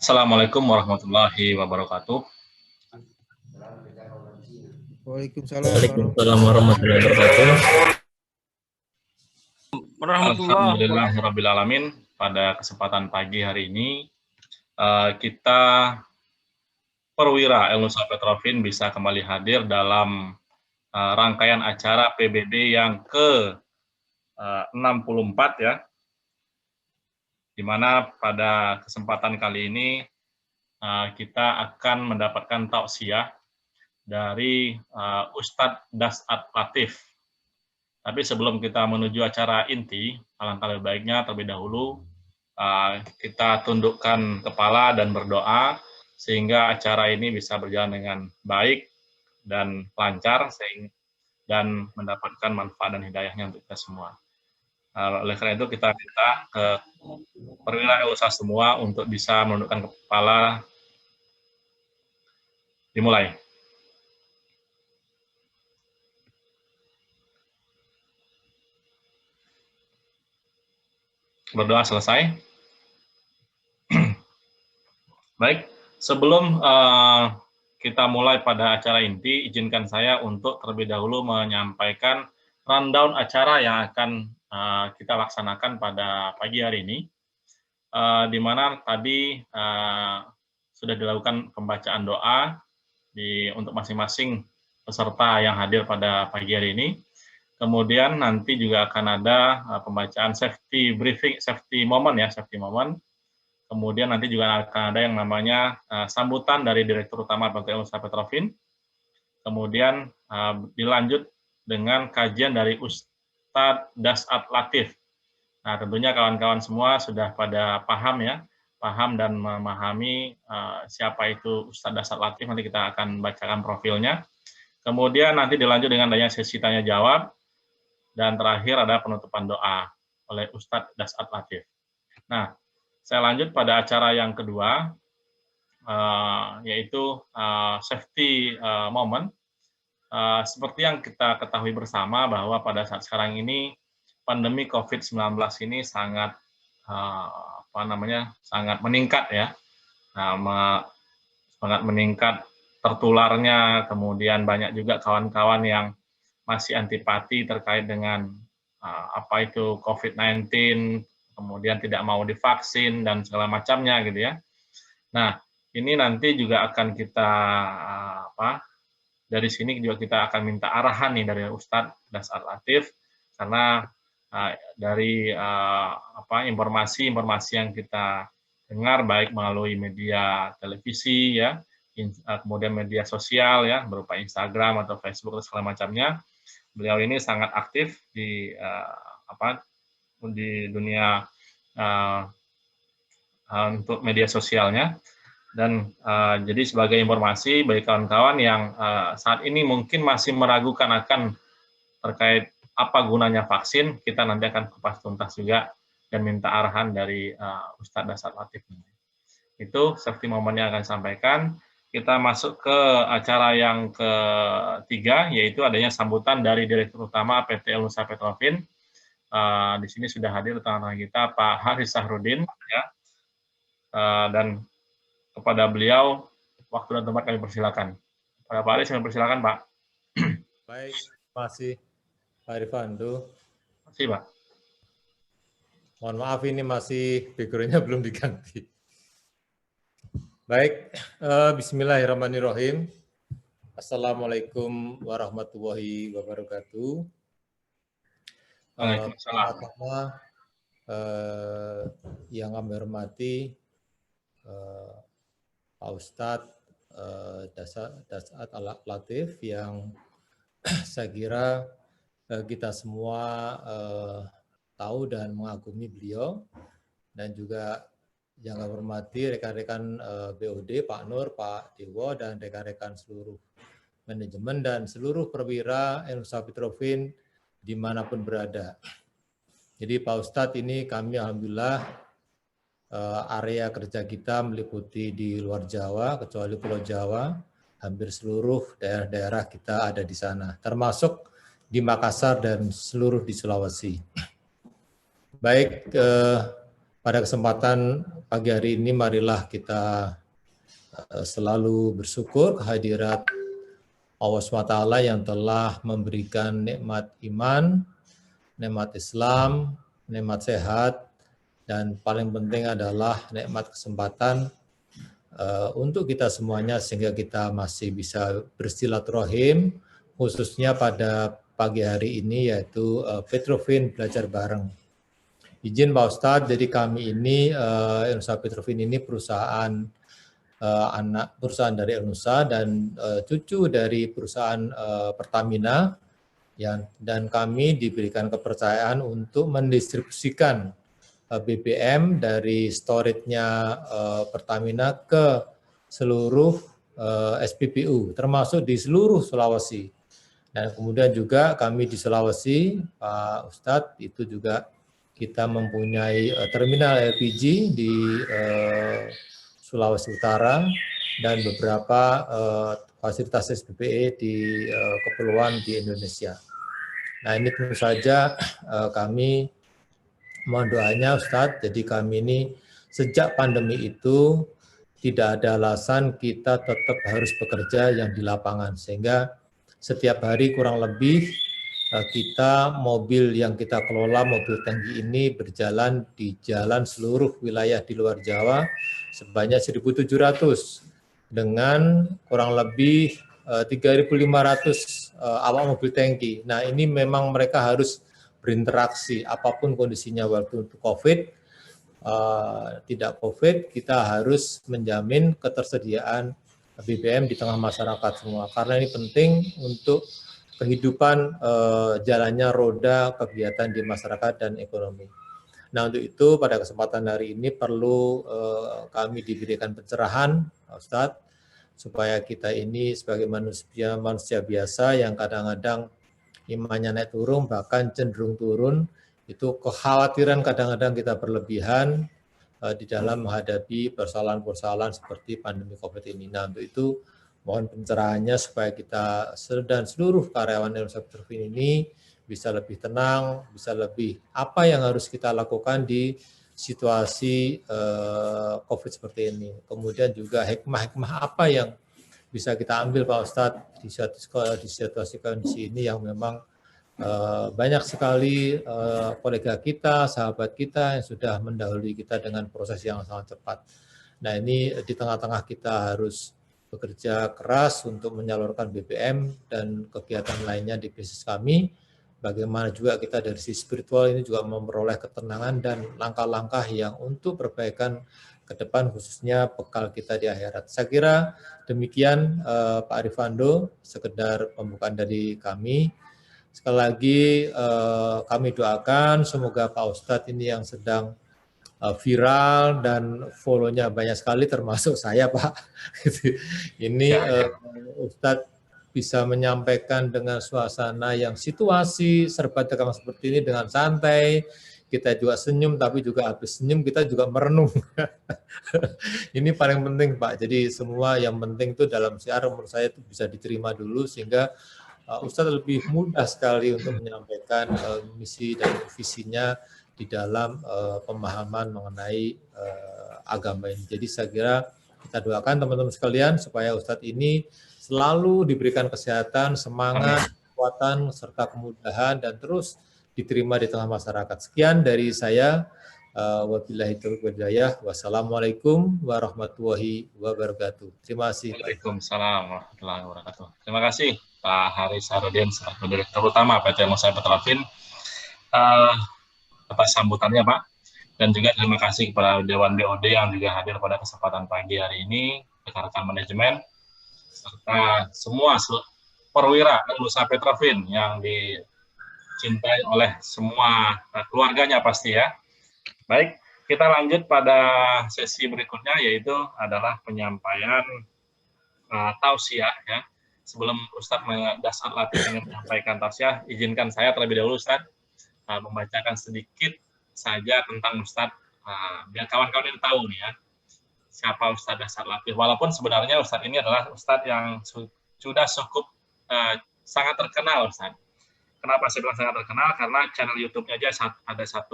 Assalamualaikum warahmatullahi wabarakatuh. Waalaikumsalam warahmatullahi wabarakatuh. Alhamdulillahirrabbilalamin. Pada kesempatan pagi hari ini, kita Perwira Ilnusa Petrofin bisa kembali hadir dalam rangkaian acara PBB yang ke-64 ya, di mana pada kesempatan kali ini kita akan mendapatkan tausiah dari Ustadz Das'at Latif. Tapi sebelum kita menuju acara inti, alangkah lebih baiknya terlebih dahulu kita tundukkan kepala dan berdoa sehingga acara ini bisa berjalan dengan baik dan lancar dan mendapatkan manfaat dan hidayahnya untuk kita semua. Oleh karena itu kita minta ke perwira Ilnusa semua untuk bisa menundukkan kepala. Dimulai. Berdoa selesai. Baik, sebelum kita mulai pada acara inti, izinkan saya untuk terlebih dahulu menyampaikan rundown acara yang akan kita laksanakan pada pagi hari ini, di mana tadi sudah dilakukan pembacaan doa untuk masing-masing peserta yang hadir pada pagi hari ini. Kemudian nanti juga akan ada pembacaan safety briefing, safety moment. Kemudian nanti juga akan ada yang namanya sambutan dari Direktur Utama PT Ilnusa Petrofin. Kemudian dilanjut dengan kajian dari Ustadz Das'at Latif. Nah, tentunya kawan-kawan semua sudah pada paham dan memahami siapa itu Ustadz Das'at Latif. Nanti kita akan bacakan profilnya. Kemudian nanti dilanjut dengan adanya sesi tanya jawab. Dan terakhir ada penutupan doa oleh Ustadz Das'at Latif. Nah, saya lanjut pada acara yang kedua, yaitu safety moment. Seperti yang kita ketahui bersama bahwa pada saat sekarang ini pandemi COVID-19 ini sangat sangat meningkat ya, sangat meningkat tertularnya. Kemudian banyak juga kawan-kawan yang masih antipati terkait dengan apa itu COVID-19, kemudian tidak mau divaksin dan segala macamnya gitu ya. Nah, ini nanti juga akan kita dari sini juga kita akan minta arahan nih dari Ustadz Das'at Latif, karena dari informasi yang kita dengar baik melalui media televisi ya, kemudian media sosial ya berupa Instagram atau Facebook dan segala macamnya. Beliau ini sangat aktif di dunia untuk media sosialnya. Dan jadi sebagai informasi bagi kawan-kawan yang saat ini mungkin masih meragukan akan terkait apa gunanya vaksin, kita nanti akan kupas tuntas juga dan minta arahan dari Ustadz Das'at Latif. Itu safety moment yang akan sampaikan. Kita masuk ke acara yang ketiga, yaitu adanya sambutan dari Direktur Utama PT Ilnusa Petrofin. Di sini sudah hadir tengah-tengah kita Pak Haris Sahrudin, ya. Dan kepada beliau, waktu dan tempat kami persilakan. Pak Haris, kami persilakan, Pak. Baik, terima kasih Pak Irfando. Terima kasih, Pak. Mohon maaf ini masih background-nya belum diganti. Baik, bismillahirrahmanirrahim. Assalamualaikum warahmatullahi wabarakatuh. Pertama, yang kami hormati Pak Ustadz Das'at Latif yang saya kira kita semua tahu dan mengagumi beliau, dan juga yang kami hormati rekan-rekan BOD, Pak Nur, Pak Dewo, dan rekan-rekan seluruh manajemen dan seluruh perwira Ilnusa Petrofin dimanapun berada. Jadi Pak Ustadz ini kami alhamdulillah area kerja kita meliputi di luar Jawa, kecuali Pulau Jawa, hampir seluruh daerah-daerah kita ada di sana, termasuk di Makassar dan seluruh di Sulawesi. Baik, pada kesempatan pagi hari ini marilah kita selalu bersyukur kehadirat Allah SWT yang telah memberikan nikmat iman, nikmat Islam, nikmat sehat, dan paling penting adalah nikmat kesempatan untuk kita semuanya sehingga kita masih bisa bersilaturahim, khususnya pada pagi hari ini yaitu Petrofin belajar bareng. Izin Pak Ustadz, jadi kami ini Indonesia Petrofin ini perusahaan anak perusahaan dari Indonesia dan cucu dari perusahaan Pertamina, dan kami diberikan kepercayaan untuk mendistribusikan BBM dari storage-nya Pertamina ke seluruh SPBU, termasuk di seluruh Sulawesi. Dan kemudian juga kami di Sulawesi, Pak Ustadz, itu juga kita mempunyai terminal LPG di Sulawesi Utara dan beberapa fasilitas SPBE di kepulauan di Indonesia. Nah, ini tentu saja kami mohon doanya Ustadz, jadi kami ini sejak pandemi itu tidak ada alasan kita tetap harus bekerja yang di lapangan, sehingga setiap hari kurang lebih kita mobil yang kita kelola, mobil tangki ini berjalan di jalan seluruh wilayah di luar Jawa sebanyak 1.700 dengan kurang lebih 3.500 awak mobil tangki. Nah, ini memang mereka harus berinteraksi apapun kondisinya, waktu untuk COVID, tidak COVID, kita harus menjamin ketersediaan BBM di tengah masyarakat semua. Karena ini penting untuk kehidupan jalannya roda kegiatan di masyarakat dan ekonomi. Nah, untuk itu pada kesempatan hari ini perlu kami diberikan pencerahan, Ustadz, supaya kita ini sebagai manusia biasa yang kadang-kadang imannya naik turun, bahkan cenderung turun, itu kekhawatiran kadang-kadang kita berlebihan di dalam menghadapi persoalan-persoalan seperti pandemi COVID ini. Nah, untuk itu mohon pencerahannya supaya kita dan seluruh karyawan Indonesia Petrofin ini bisa lebih tenang, bisa lebih apa yang harus kita lakukan di situasi COVID seperti ini. Kemudian juga hikmah-hikmah apa yang bisa kita ambil Pak Ustadz di situasi kondisi ini yang memang banyak sekali kolega kita, sahabat kita yang sudah mendahului kita dengan proses yang sangat cepat. Nah, ini di tengah-tengah kita harus bekerja keras untuk menyalurkan BBM dan kegiatan lainnya di bisnis kami. Bagaimana juga kita dari sisi spiritual ini juga memperoleh ketenangan dan langkah-langkah yang untuk perbaikan ke depan, khususnya bekal kita di akhirat. Saya kira demikian Pak Arifando, sekedar pembukaan dari kami. Sekali lagi kami doakan semoga Pak Ustadz ini yang sedang viral dan follow-nya banyak sekali, termasuk saya Pak. Ini Ustadz bisa menyampaikan dengan suasana yang situasi serba tegang seperti ini dengan santai. Kita juga senyum, tapi juga habis senyum kita juga merenung. Ini paling penting Pak. Jadi semua yang penting itu dalam siar menurut saya itu bisa diterima dulu sehingga Ustadz lebih mudah sekali untuk menyampaikan misi dan visinya di dalam pemahaman mengenai agama ini. Jadi saya kira kita doakan teman-teman sekalian supaya Ustadz ini selalu diberikan kesehatan, semangat, kekuatan, serta kemudahan, dan terus diterima di tengah masyarakat. Sekian dari saya. Wabillahi taufiq wal hidayah. Wassalamualaikum warahmatullahi wabarakatuh. Terima kasih. Waalaikumsalam warahmatullahi wabarakatuh. Terima kasih Pak Haris Harudin selaku Direktur Utama PT Indonesia Petrofin atas sambutannya Pak, dan juga terima kasih kepada Dewan BOD yang juga hadir pada kesempatan pagi hari ini, rekan-rekan manajemen, serta semua perwira Indonesia Petrofin yang dicintai oleh semua keluarganya pasti ya. Baik, kita lanjut pada sesi berikutnya, yaitu adalah penyampaian tausiah ya. Sebelum Ustadz Dasar Latif ingin menyampaikan tausiah, izinkan saya terlebih dahulu Ustadz membacakan sedikit saja tentang Ustadz, biar kawan-kawan ini tahu nih ya, siapa Ustadz Dasar Latif. Walaupun sebenarnya Ustadz ini adalah Ustadz yang sudah cukup sangat terkenal Ustadz. Kenapa saya bilang sangat terkenal? Karena channel YouTube-nya aja ada 1,62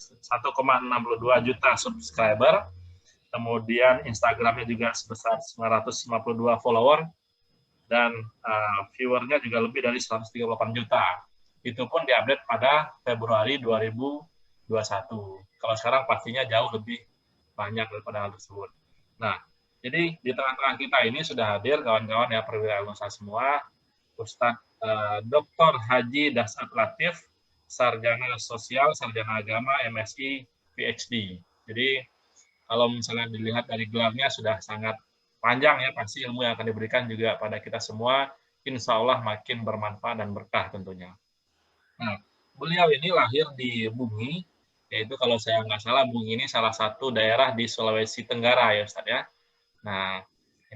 1,62 juta subscriber. Kemudian Instagramnya juga sebesar 952 follower, dan viewernya juga lebih dari 138 juta. Itu pun diupdate pada Februari 2021. Kalau sekarang pastinya jauh lebih banyak daripada hal tersebut. Nah, jadi di tengah-tengah kita ini sudah hadir kawan-kawan ya, perwira usaha semua, Ustadz Dr. Haji Dasat Latif, Sarjana Sosial, Sarjana Agama, MSI, PhD. Jadi kalau misalnya dilihat dari gelarnya sudah sangat panjang ya, pasti ilmu yang akan diberikan juga pada kita semua, insya Allah makin bermanfaat dan berkah tentunya. Nah, beliau ini lahir di Bungi, yaitu kalau saya nggak salah Bungi ini salah satu daerah di Sulawesi Tenggara ya Ustadz ya. Nah,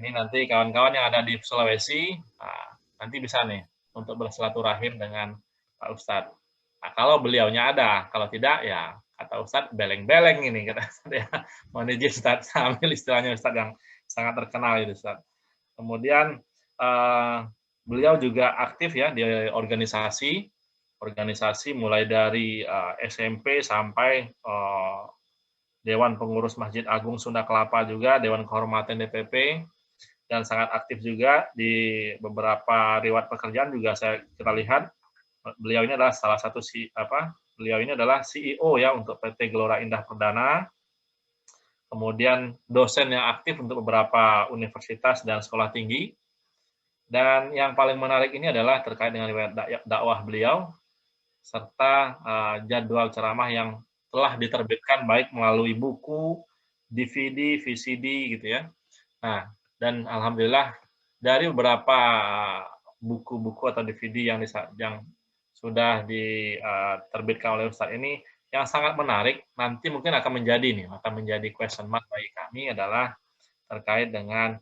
ini nanti kawan-kawan yang ada di Sulawesi, nanti bisa nih untuk bersilaturahim dengan Pak Ustadz. Nah, kalau beliaunya ada, kalau tidak ya kata Ustadz beleng-beleng ini kata Ustadz ya. Mohon izin Ustadz, ambil istilahnya Ustadz yang sangat terkenal itu Ustadz. Kemudian beliau juga aktif ya di organisasi mulai dari SMP sampai Dewan Pengurus Masjid Agung Sunda Kelapa juga, Dewan Kehormatan DPP, dan sangat aktif juga di beberapa riwayat pekerjaan juga kita lihat beliau ini adalah salah satu beliau ini adalah CEO ya untuk PT Gelora Indah Perdana. Kemudian dosen yang aktif untuk beberapa universitas dan sekolah tinggi. Dan yang paling menarik ini adalah terkait dengan riwayat dakwah beliau serta jadwal ceramah yang telah diterbitkan baik melalui buku, DVD, VCD gitu ya. Nah, dan alhamdulillah dari beberapa buku-buku atau DVD yang sudah diterbitkan oleh Ustadz ini, yang sangat menarik, nanti mungkin akan menjadi question mark bagi kami adalah terkait dengan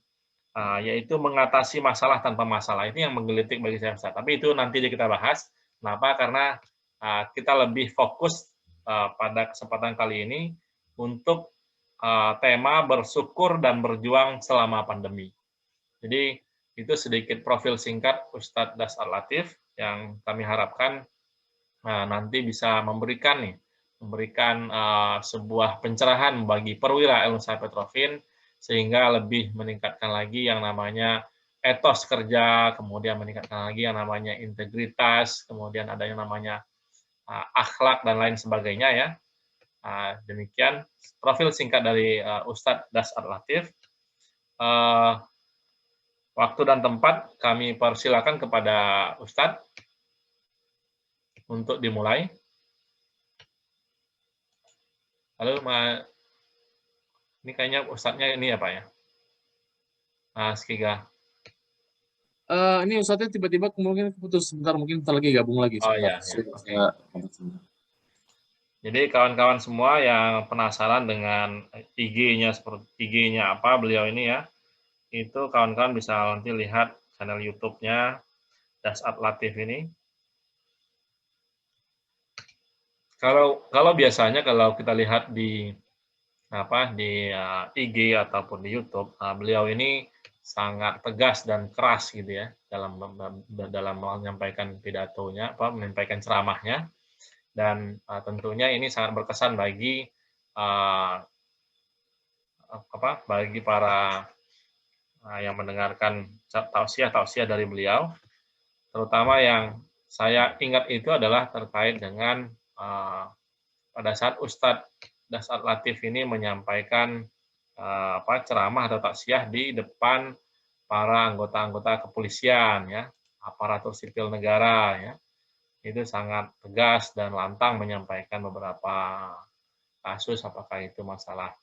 yaitu mengatasi masalah tanpa masalah. Ini yang menggelitik bagi saya Ustadz. Tapi itu nanti kita bahas. Kenapa? Karena kita lebih fokus pada kesempatan kali ini untuk tema bersyukur dan berjuang selama pandemi. Jadi itu sedikit profil singkat Ustadz Dasat Latif yang kami harapkan nanti bisa memberikan sebuah pencerahan bagi perwira Usaha Petrofin sehingga lebih meningkatkan lagi yang namanya etos kerja, kemudian meningkatkan lagi yang namanya integritas, kemudian ada yang namanya akhlak dan lain sebagainya ya. Demikian profil singkat dari Ustadz Dasat Latif. Waktu dan tempat kami persilakan kepada Ustadz untuk dimulai. Halo, ini kayaknya Ustadznya ini ya Pak ya? Skiga. Ini Ustadznya tiba-tiba mungkin putus sebentar, mungkin kita lagi gabung lagi. Oh iya. Jadi kawan-kawan semua yang penasaran dengan IG-nya seperti IG-nya apa beliau ini ya, itu kawan-kawan bisa nanti lihat channel YouTube-nya Dasat Latif ini. Kalau biasanya kalau kita lihat di IG ataupun di YouTube, beliau ini sangat tegas dan keras gitu ya dalam menyampaikan pidatonya, menyampaikan ceramahnya, dan tentunya ini sangat berkesan bagi bagi para yang mendengarkan tausiah dari beliau, terutama yang saya ingat itu adalah terkait dengan pada saat Ustadz Dasat Latif ini menyampaikan ceramah atau tausiah di depan para anggota-anggota kepolisian ya, aparatur sipil negara ya. Itu sangat tegas dan lantang menyampaikan beberapa kasus, apakah itu masalah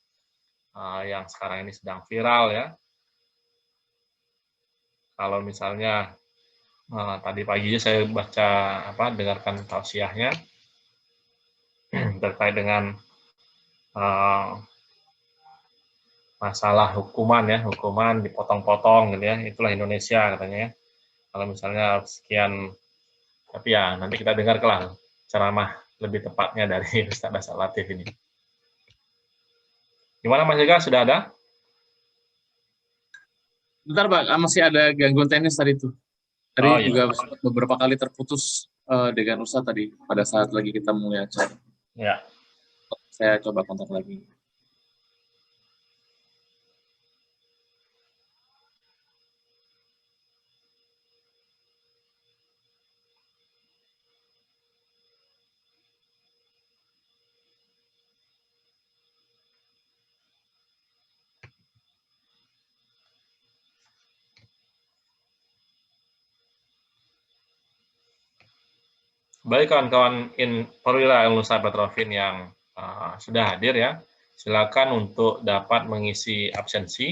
yang sekarang ini sedang viral ya. Kalau misalnya tadi pagi saya dengarkan tausiahnya terkait dengan masalah hukuman dipotong-potong gitu ya, itulah Indonesia katanya ya. Kalau misalnya sekian, tapi ya nanti kita dengar ceramah lebih tepatnya dari Ustadz Dasat Latif ini. Gimana Mas Yoga, sudah ada? Bentar Pak, masih ada gangguan teknis tadi itu. Tadi juga beberapa kali terputus dengan Ustadz tadi pada saat lagi kita mulai acara. Ya. Saya coba kontak lagi. Baik kawan-kawan perwira Nusa Petrofin yang sudah hadir ya, silakan untuk dapat mengisi absensi.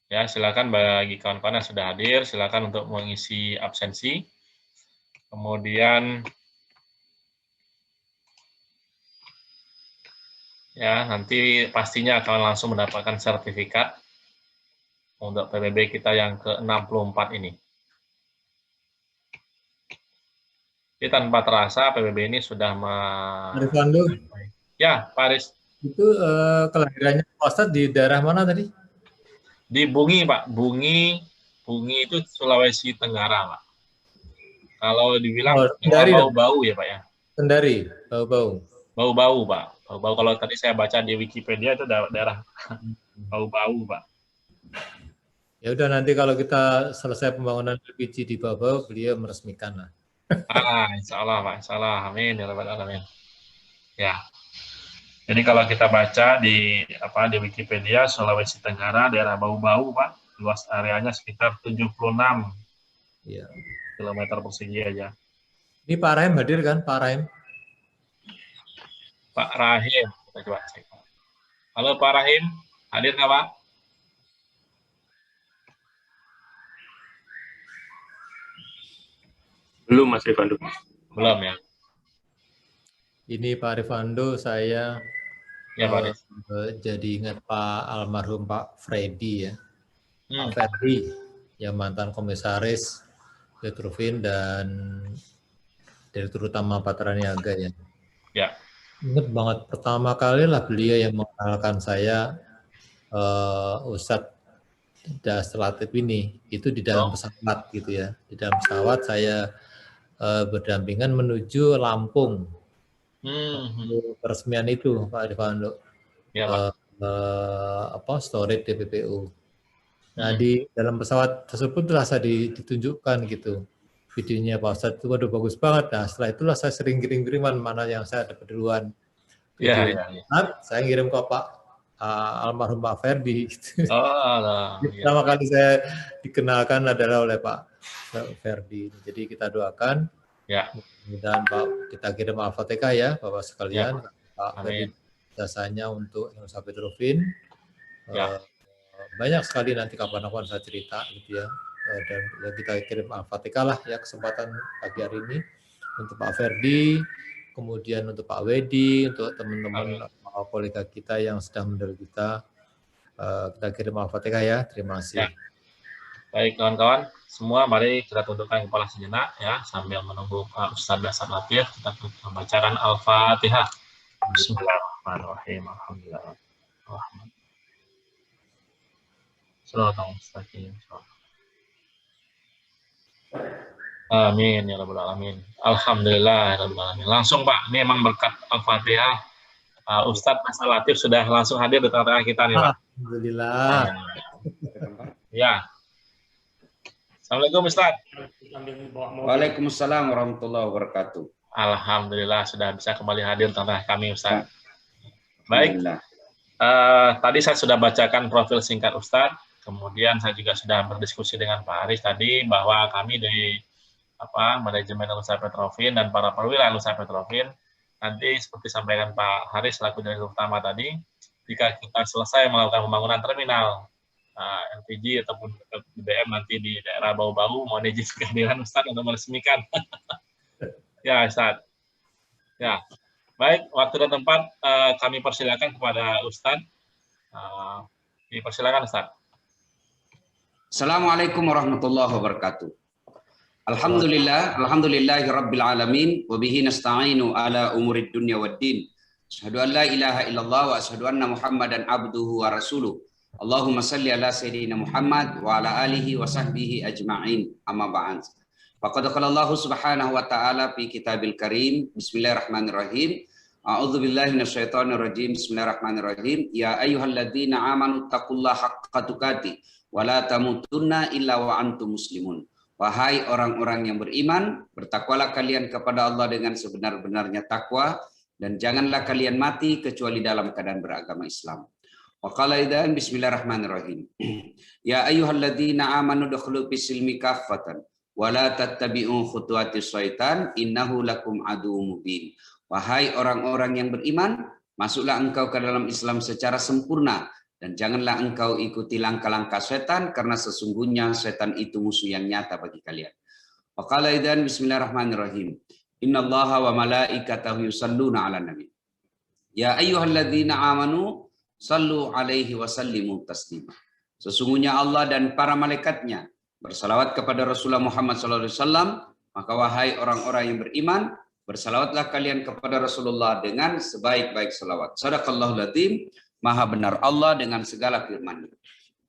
Ya, silakan bagi kawan-kawan yang sudah hadir, silakan untuk mengisi absensi. Kemudian ya, nanti pastinya akan langsung mendapatkan sertifikat untuk PBB kita yang ke-64 ini. Jadi tanpa terasa PBB ini sudah Arifando, ya, Pak Aris. itu kelahirannya Pak Ustadz di daerah mana tadi? Di Bungi, Pak. Bungi itu Sulawesi Tenggara, Pak. Kalau dibilang bau-bau ya, Pak ya. Kendari, bau-bau. Bau-bau, Pak. Bau-bau kalau tadi saya baca di Wikipedia itu daerah bau-bau, Pak. Ya udah, nanti kalau kita selesai pembangunan LPG di Bau-bau, beliau meresmikan lah. Insya Allah, Pak. Insya Allah. Amin. Ya Rabbal Alamin. Ya. Jadi kalau kita baca di Wikipedia, Sulawesi Tenggara, daerah Bau-bau, Pak. Luas areanya sekitar 76 ya. kilometer persegi aja. Ini Pak Rahim hadir kan, Pak Rahim? Pak Rahim, kita coba cek. Halo Pak Rahim, hadir nggak Pak? Belum Mas Rifando. Belum ya. Ini Pak Rifando, saya ya, Pak jadi ingat Pak almarhum Pak Freddy ya. Pak Ferdi, yang mantan komisaris Petrofin dan Direktur Utama Patraniaga ya. Ya. Ingat banget, pertama kali lah beliau yang mengenalkan saya Ustadz Das Latif ini, itu di dalam pesawat gitu ya. Di dalam pesawat saya berdampingan menuju Lampung. Peresmian itu Pak Rifando. Ya, Pak. Storage DPPU. Nah, di dalam pesawat tersebut terasa ditunjukkan gitu videonya Pak Ustadz, itu waduh bagus banget. Nah, setelah itulah saya sering kirim-kiriman mana yang saya dapat duluan. Ya. Saya ngirim ke Pak almarhum Pak Ferdi. Ya. Pertama kali saya dikenalkan adalah oleh Pak Ferdi. Jadi kita doakan. Ya. Dan Pak, kita kirim Al-Fatihah ya Bapak sekalian. Ya. Pak Ferdi jasanya untuk Nusa Petrofin. Ya. Banyak sekali nanti kapan-kapan saya cerita gitu ya, dan kita kirim Al-Fatihah lah ya kesempatan pagi hari ini untuk Pak Ferdi, kemudian untuk Pak Wedi, untuk teman-teman kolega kita yang sedang mendengar kita kirim Al-Fatihah ya. Terima kasih. Ya. Baik kawan-kawan semua, mari kita tundukkan kepala sejenak ya sambil menunggu Pak Ustadz Das Latif. Kita membacakan Al-Fatihah. Bismillahirrahmanirrahim. Alhamdulillah. Amin ya rabbal alamin. Alhamdulillah ya rabbal alamin. Langsung Pak, ini memang berkat Al-Fatihah. Ustadz Das Latif sudah langsung hadir di tengah-tengah kita nih Pak. Alhamdulillah. Ya. Assalamualaikum Ustadz. Waalaikumsalam warahmatullahi wabarakatuh. Alhamdulillah sudah bisa kembali hadir di tengah kami Ustadz. Baik. Tadi saya sudah bacakan profil singkat Ustadz. Kemudian saya juga sudah berdiskusi dengan Pak Haris tadi bahwa kami dari manajemen Nusa Petrofin dan para perwira Nusa Petrofin nanti seperti sampaikan Pak Haris selaku direktur utama tadi, jika kita selesai melakukan pembangunan terminal LPG ataupun BBM nanti di daerah Bau-bau, mohon izin kehadiran Ustadz untuk meresmikan. Ya Ustadz. Ya. Baik, waktu dan tempat kami persilakan kepada Ustadz. Dipersilakan Ustadz. Assalamualaikum warahmatullahi wabarakatuh. Alhamdulillahi rabbil alamin wa bihi nasta'inu ala umurid dunya waddin. Asyhadu an la ilaha illallah wa asyhadu anna Muhammadan abduhu wa rasuluh. Allahumma salli ala sayyidina Muhammad wa ala alihi wa sahbihi ajma'in. Amma ba'd. Faqad qala Allah Subhanahu wa ta'ala fi Kitabil Karim. Bismillahirrahmanirrahim. A'udzu billahi minasyaitonir rajim. Bismillahirrahmanirrahim. Ya ayyuhalladzina amanu taqullaha haqqa tuqatih wa la tamutunna illa wa antum muslimun. Wahai orang-orang yang beriman, bertakwalah kalian kepada Allah dengan sebenar-benarnya takwa dan janganlah kalian mati kecuali dalam keadaan beragama Islam. Wa qala idzan bismillahirrahmanirrahim. Ya ayyuhalladzina amanu dukhulu fis-silmi kaffatan wa la tattabi'u khutuwatis syaitan innahu lakum aduwwum mubin. Wahai orang-orang yang beriman, masuklah engkau ke dalam Islam secara sempurna dan janganlah engkau ikuti langkah-langkah setan karena sesungguhnya setan itu musuh yang nyata bagi kalian. Wa qala idzan bismillahirrahmanirrahim. Innallaha wa malaikatahu yusalluna 'alan nabi. Ya ayyuhalladzina amanu sallu 'alaihi wa sallimu taslima. Sesungguhnya Allah dan para malaikatnya bersalawat kepada Rasulullah Muhammad SAW, maka wahai orang-orang yang beriman, bersalawatlah kalian kepada Rasulullah dengan sebaik-baik salawat. Shadaqallahul Azim, maha benar Allah dengan segala firman-Nya.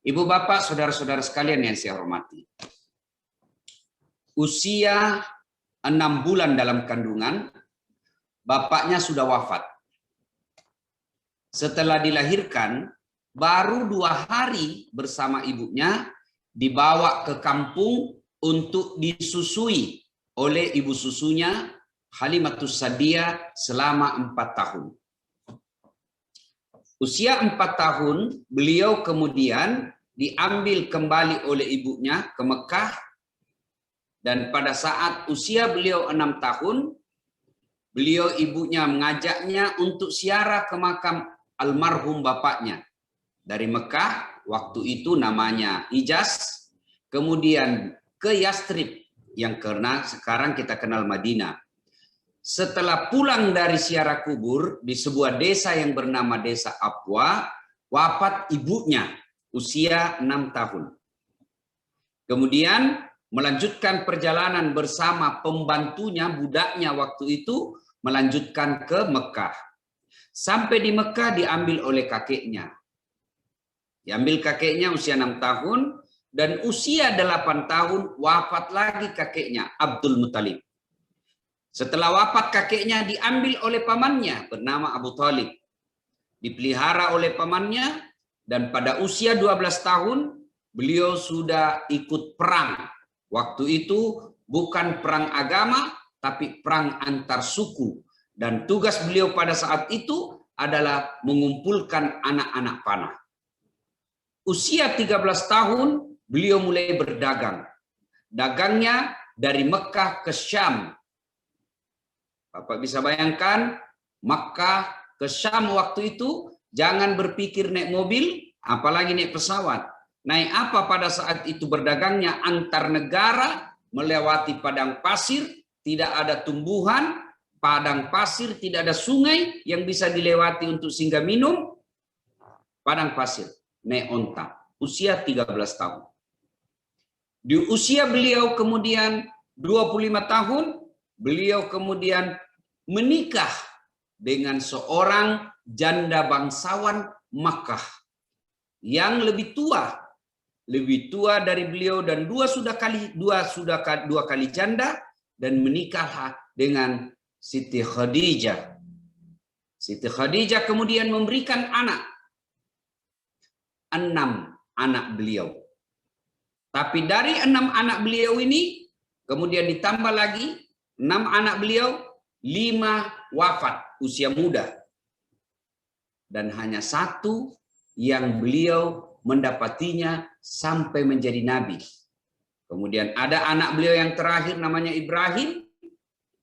Ibu bapak, saudara-saudara sekalian yang saya hormati. Usia 6 bulan dalam kandungan, bapaknya sudah wafat. Setelah dilahirkan, baru 2 hari bersama ibunya, dibawa ke kampung untuk disusui oleh ibu susunya, Halimatus Sa'diyah selama 4 tahun. Usia 4 tahun, beliau kemudian diambil kembali oleh ibunya ke Mekah, dan pada saat usia beliau 6 tahun, beliau ibunya mengajaknya untuk ziarah ke makam almarhum bapaknya. Dari Mekah, waktu itu namanya Hijaz, kemudian ke Yastrib, yang karena sekarang kita kenal Madinah. Setelah pulang dari ziarah kubur di sebuah desa yang bernama Desa Abwa, wafat ibunya usia 6 tahun. Kemudian melanjutkan perjalanan bersama pembantunya, budaknya waktu itu, melanjutkan ke Mekah. Sampai di Mekah diambil oleh kakeknya. Diambil kakeknya usia 6 tahun, dan usia 8 tahun wafat lagi kakeknya, Abdul Muttalib. Setelah wafat kakeknya diambil oleh pamannya bernama Abu Thalib. Dipelihara oleh pamannya, dan pada usia 12 tahun beliau sudah ikut perang. Waktu itu bukan perang agama, tapi perang antar suku. Dan tugas beliau pada saat itu adalah mengumpulkan anak-anak panah. Usia 13 tahun beliau mulai berdagang. Dagangnya dari Mekah ke Syam. Bapak bisa bayangkan, Makkah ke Syam waktu itu, jangan berpikir naik mobil, apalagi naik pesawat. Naik apa pada saat itu berdagangnya antar negara, melewati padang pasir, tidak ada tumbuhan, padang pasir, tidak ada sungai yang bisa dilewati untuk singgah minum, padang pasir, naik onta, usia 13 tahun. Di usia beliau kemudian 25 tahun, beliau kemudian menikah dengan seorang janda bangsawan Makkah yang lebih tua dari beliau, dan dua kali janda, dan menikah dengan Siti Khadijah. Siti Khadijah kemudian memberikan 6 anak beliau. Tapi dari 6 anak beliau ini kemudian ditambah lagi 6 anak beliau, 5 wafat usia muda. Dan hanya 1 yang beliau mendapatinya sampai menjadi nabi. Kemudian ada anak beliau yang terakhir namanya Ibrahim,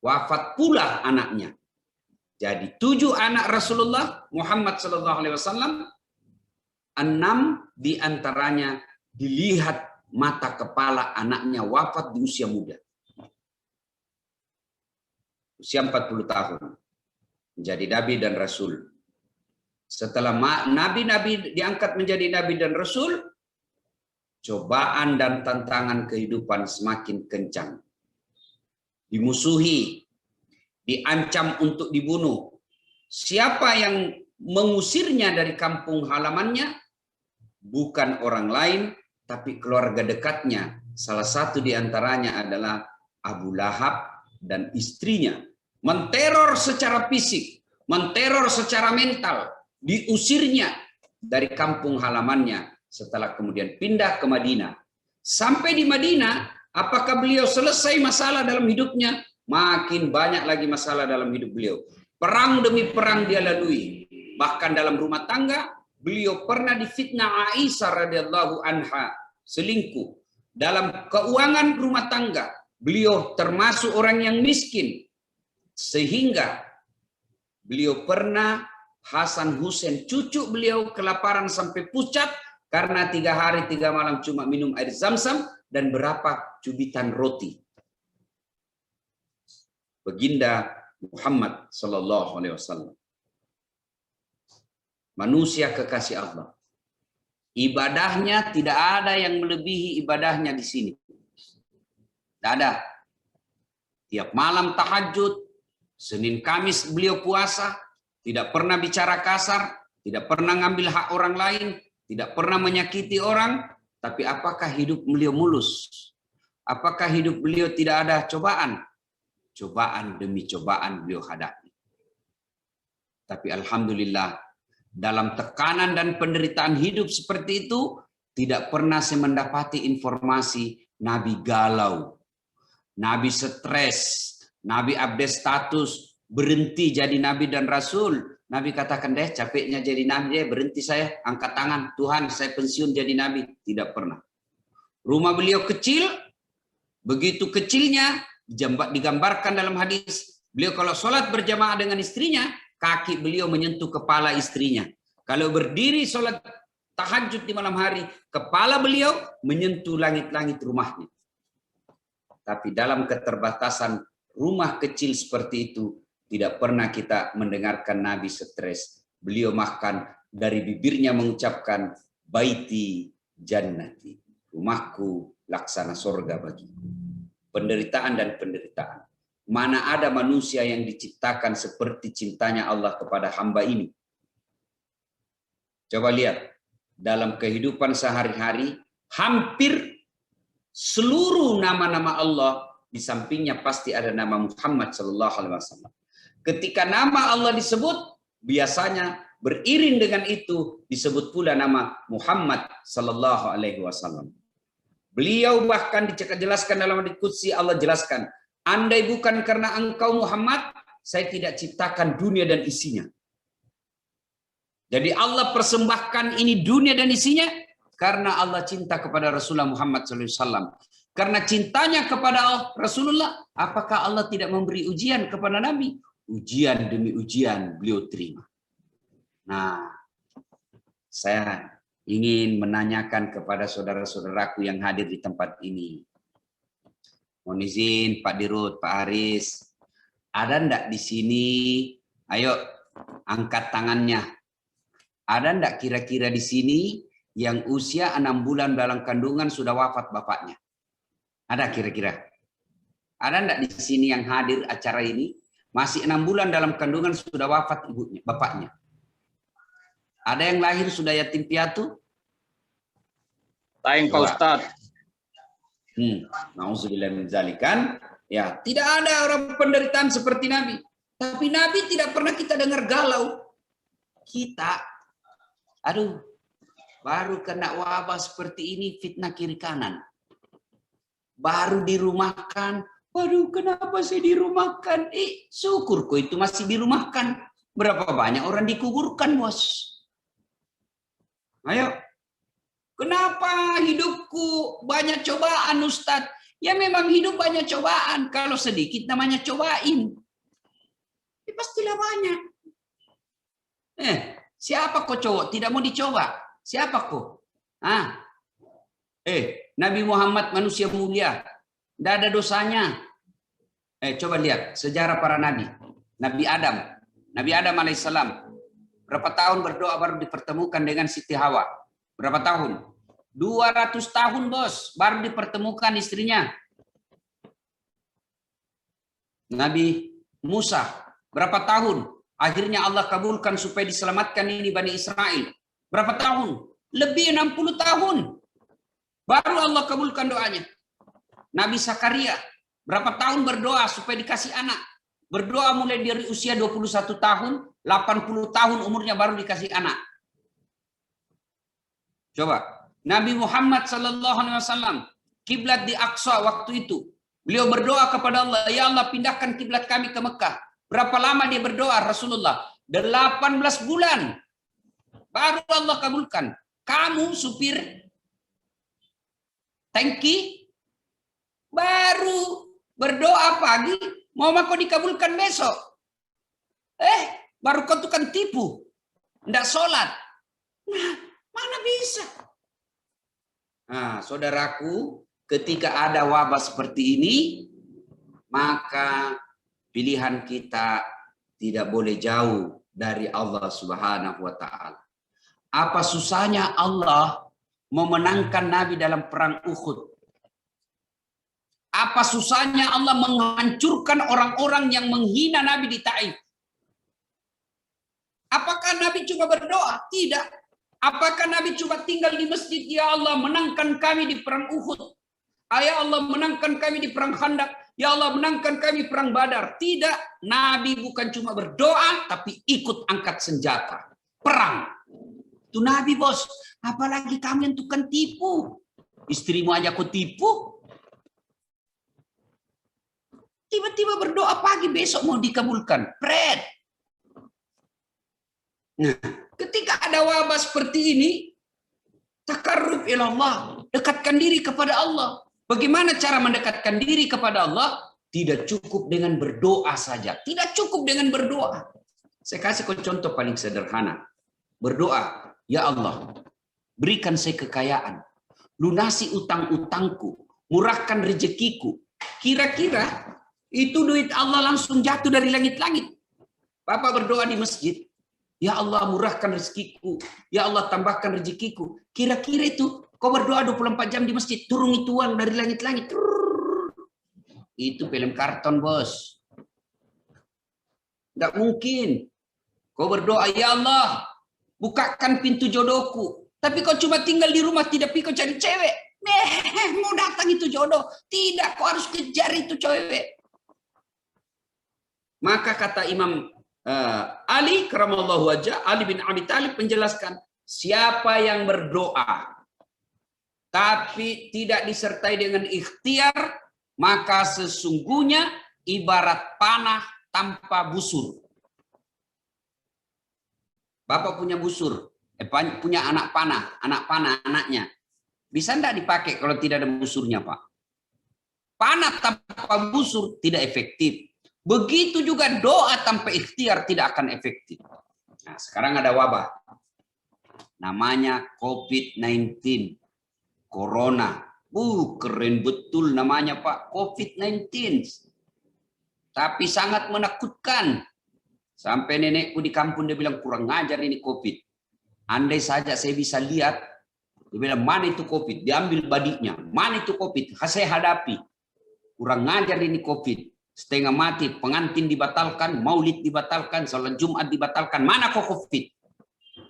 wafat pula anaknya. Jadi 7 anak Rasulullah Muhammad SAW, 6 diantaranya dilihat mata kepala anaknya wafat di usia muda. Usia 40 tahun. Menjadi nabi dan rasul. Setelah nabi-nabi diangkat menjadi nabi dan rasul, cobaan dan tantangan kehidupan semakin kencang. Dimusuhi, diancam untuk dibunuh. Siapa yang mengusirnya dari kampung halamannya? Bukan orang lain, tapi keluarga dekatnya. Salah satu di antaranya adalah Abu Lahab dan istrinya, menteror secara fisik, menteror secara mental, diusirnya dari kampung halamannya setelah kemudian pindah ke Madinah. Sampai di Madinah, apakah beliau selesai masalah dalam hidupnya? Makin banyak lagi masalah dalam hidup beliau. Perang demi perang dia lalui. Bahkan dalam rumah tangga, beliau pernah difitnah Aisyah radhiyallahu anha selingkuh. Dalam keuangan rumah tangga, beliau termasuk orang yang miskin. Sehingga beliau pernah Hasan Hussein, cucu beliau, kelaparan sampai pucat karena 3 hari 3 malam cuma minum air zam-zam dan berapa cubitan roti. Baginda Muhammad sallallahu alaihi wasallam, manusia kekasih Allah, ibadahnya tidak ada yang melebihi ibadahnya di sini. Tidak ada. Tiap malam tahajud, Senin Kamis beliau puasa, tidak pernah bicara kasar, tidak pernah ngambil hak orang lain, tidak pernah menyakiti orang. Tapi apakah hidup beliau mulus? Apakah hidup beliau tidak ada cobaan? Cobaan demi cobaan beliau hadapi. Tapi alhamdulillah, dalam tekanan dan penderitaan hidup seperti itu, tidak pernah saya mendapati informasi Nabi galau, Nabi stres, Nabi update status, berhenti jadi Nabi dan Rasul. Nabi katakan, deh capeknya jadi Nabi, deh berhenti saya, angkat tangan, Tuhan saya pensiun jadi Nabi. Tidak pernah. Rumah beliau kecil, begitu kecilnya, digambarkan dalam hadis, beliau kalau sholat berjamaah dengan istrinya, kaki beliau menyentuh kepala istrinya. Kalau berdiri sholat tahajud di malam hari, kepala beliau menyentuh langit-langit rumahnya. Tapi dalam keterbatasan rumah kecil seperti itu, tidak pernah kita mendengarkan Nabi stres. Beliau makan dari bibirnya mengucapkan, baiti jannati, rumahku laksana surga bagiku. Penderitaan dan penderitaan. Mana ada manusia yang diciptakan seperti cintanya Allah kepada hamba ini. Coba lihat, dalam kehidupan sehari-hari, hampir seluruh nama-nama Allah, di sampingnya pasti ada nama Muhammad sallallahu alaihi wasallam. Ketika nama Allah disebut, biasanya beriring dengan itu disebut pula nama Muhammad sallallahu alaihi wasallam. Beliau bahkan dijelaskan dalam hadits qudsi, Allah jelaskan, andai bukan karena engkau Muhammad, saya tidak ciptakan dunia dan isinya. Jadi Allah persembahkan ini dunia dan isinya karena Allah cinta kepada Rasulullah Muhammad SAW. Karena cintanya kepada Rasulullah, apakah Allah tidak memberi ujian kepada Nabi? Ujian demi ujian beliau terima. Nah, saya ingin menanyakan kepada saudara-saudaraku yang hadir di tempat ini. Mohon izin Pak Dirut, Pak Aris, ada ndak di sini? Ayo angkat tangannya. Ada ndak kira-kira di sini yang usia 6 bulan dalam kandungan sudah wafat bapaknya? Ada kira-kira? Ada ndak di sini yang hadir acara ini masih 6 bulan dalam kandungan sudah wafat ibunya, bapaknya? Ada yang lahir sudah yatim piatu? Taing Pak Ustadz. Nauzubillah min dzalik kan? Ya, tidak ada orang penderitaan seperti Nabi. Tapi Nabi tidak pernah kita dengar galau. Kita, aduh, baru kena wabah seperti ini, fitnah kiri kanan. Baru dirumahkan, waduh kenapa saya dirumahkan? Syukur kok itu masih dirumahkan. Berapa banyak orang dikuburkan, bos? Ayo, kenapa hidupku banyak cobaan, Ustadz? Ya memang hidup banyak cobaan. Kalau sedikit namanya cobain. Ya pastilah banyak. Siapa kok cowok tidak mau dicoba? Siapa kok? Nabi Muhammad manusia mulia. Tidak ada dosanya. Coba lihat sejarah para nabi. Nabi Adam alaihissalam. Berapa tahun berdoa baru dipertemukan dengan Siti Hawa? Berapa tahun? 200 tahun, bos, baru dipertemukan istrinya. Nabi Musa, berapa tahun? Akhirnya Allah kabulkan supaya diselamatkan ini Bani Israel. Berapa tahun? Lebih 60 tahun. Baru Allah kabulkan doanya. Nabi Zakaria, Berapa tahun berdoa supaya dikasih anak? Berdoa mulai dari usia 21 tahun, 80 tahun umurnya baru dikasih anak. Coba, Nabi Muhammad SAW, kiblat di Aqsa waktu itu, beliau berdoa kepada Allah, ya Allah pindahkan kiblat kami ke Mekah. Berapa lama dia berdoa Rasulullah? 18 bulan. Baru Allah kabulkan. Kamu supir tangki baru berdoa pagi, mau kau dikabulkan besok. Baru kau tukang tipu. Nggak sholat. Nah, mana bisa? Nah, saudaraku, ketika ada wabah seperti ini, maka pilihan kita tidak boleh jauh dari Allah Subhanahu wa Ta'ala. Apa susahnya Allah memenangkan Nabi dalam perang Uhud? Apa susahnya Allah menghancurkan orang-orang yang menghina Nabi di Taif? Apakah Nabi cuma berdoa? Tidak. Apakah Nabi cuma tinggal di masjid? Ya Allah menangkan kami di perang Uhud. Ya Allah menangkan kami di perang Khandaq. Ya Allah menangkan kami perang Badar. Tidak. Nabi bukan cuma berdoa, tapi ikut angkat senjata. Perang. Itu Nabi bos. Apalagi kami yang tukang tipu. Istrimu aja kau tipu. Tiba-tiba berdoa pagi besok mau dikabulkan. Pret. Nah, ketika ada wabah seperti ini, takarrub ilallah, dekatkan diri kepada Allah. Bagaimana cara mendekatkan diri kepada Allah? Tidak cukup dengan berdoa saja. Tidak cukup dengan berdoa. Saya kasih contoh paling sederhana. Berdoa, ya Allah, berikan saya kekayaan, lunasi utang-utangku, murahkan rezekiku. Kira-kira itu duit Allah langsung jatuh dari langit-langit. Bapak berdoa di masjid, ya Allah murahkan rezekiku, ya Allah tambahkan rezekiku. Kira-kira itu kau berdoa 24 jam di masjid, turun itu uang dari langit-langit. Itu film karton bos. Tidak mungkin. Kau berdoa, ya Allah bukakan pintu jodohku. Tapi kau cuma tinggal di rumah, tidak pergi kau cari cewek. Mau datang itu jodoh. Tidak, kau harus kejar itu cewek. Maka kata Imam Ali karamallahu wajah, Ali bin Abi Thalib menjelaskan, siapa yang berdoa tapi tidak disertai dengan ikhtiar, maka sesungguhnya ibarat panah tanpa busur. Bapak punya busur, punya anak panah anaknya. Bisa enggak dipakai kalau tidak ada busurnya, Pak? Panah tanpa busur tidak efektif. Begitu juga doa tanpa ikhtiar tidak akan efektif. Nah, sekarang ada wabah. Namanya COVID-19. Corona. Keren betul namanya, Pak. COVID-19. Tapi sangat menakutkan. Sampai nenekku di kampung dia bilang kurang ngajar ini COVID. Andai saja saya bisa lihat, dia bilang mana itu COVID. Diambil badiknya. Mana itu COVID. Saya hadapi. Kurang ngajar ini COVID. Setengah mati, pengantin dibatalkan, maulid dibatalkan, sholat Jumat dibatalkan. Mana kok COVID?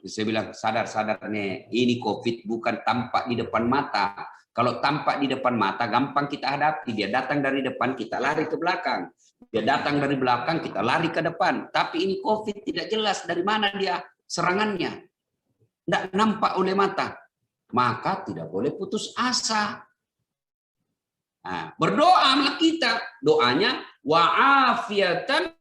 Saya bilang, sadar-sadar nih, ini COVID bukan tampak di depan mata. Kalau tampak di depan mata, gampang kita hadapi. Dia datang dari depan, kita lari ke belakang. Dia datang dari belakang, kita lari ke depan. Tapi ini COVID tidak jelas dari mana dia serangannya. Tidak nampak oleh mata. Maka tidak boleh putus asa. Nah, berdoa kita, doanya wa'afiatan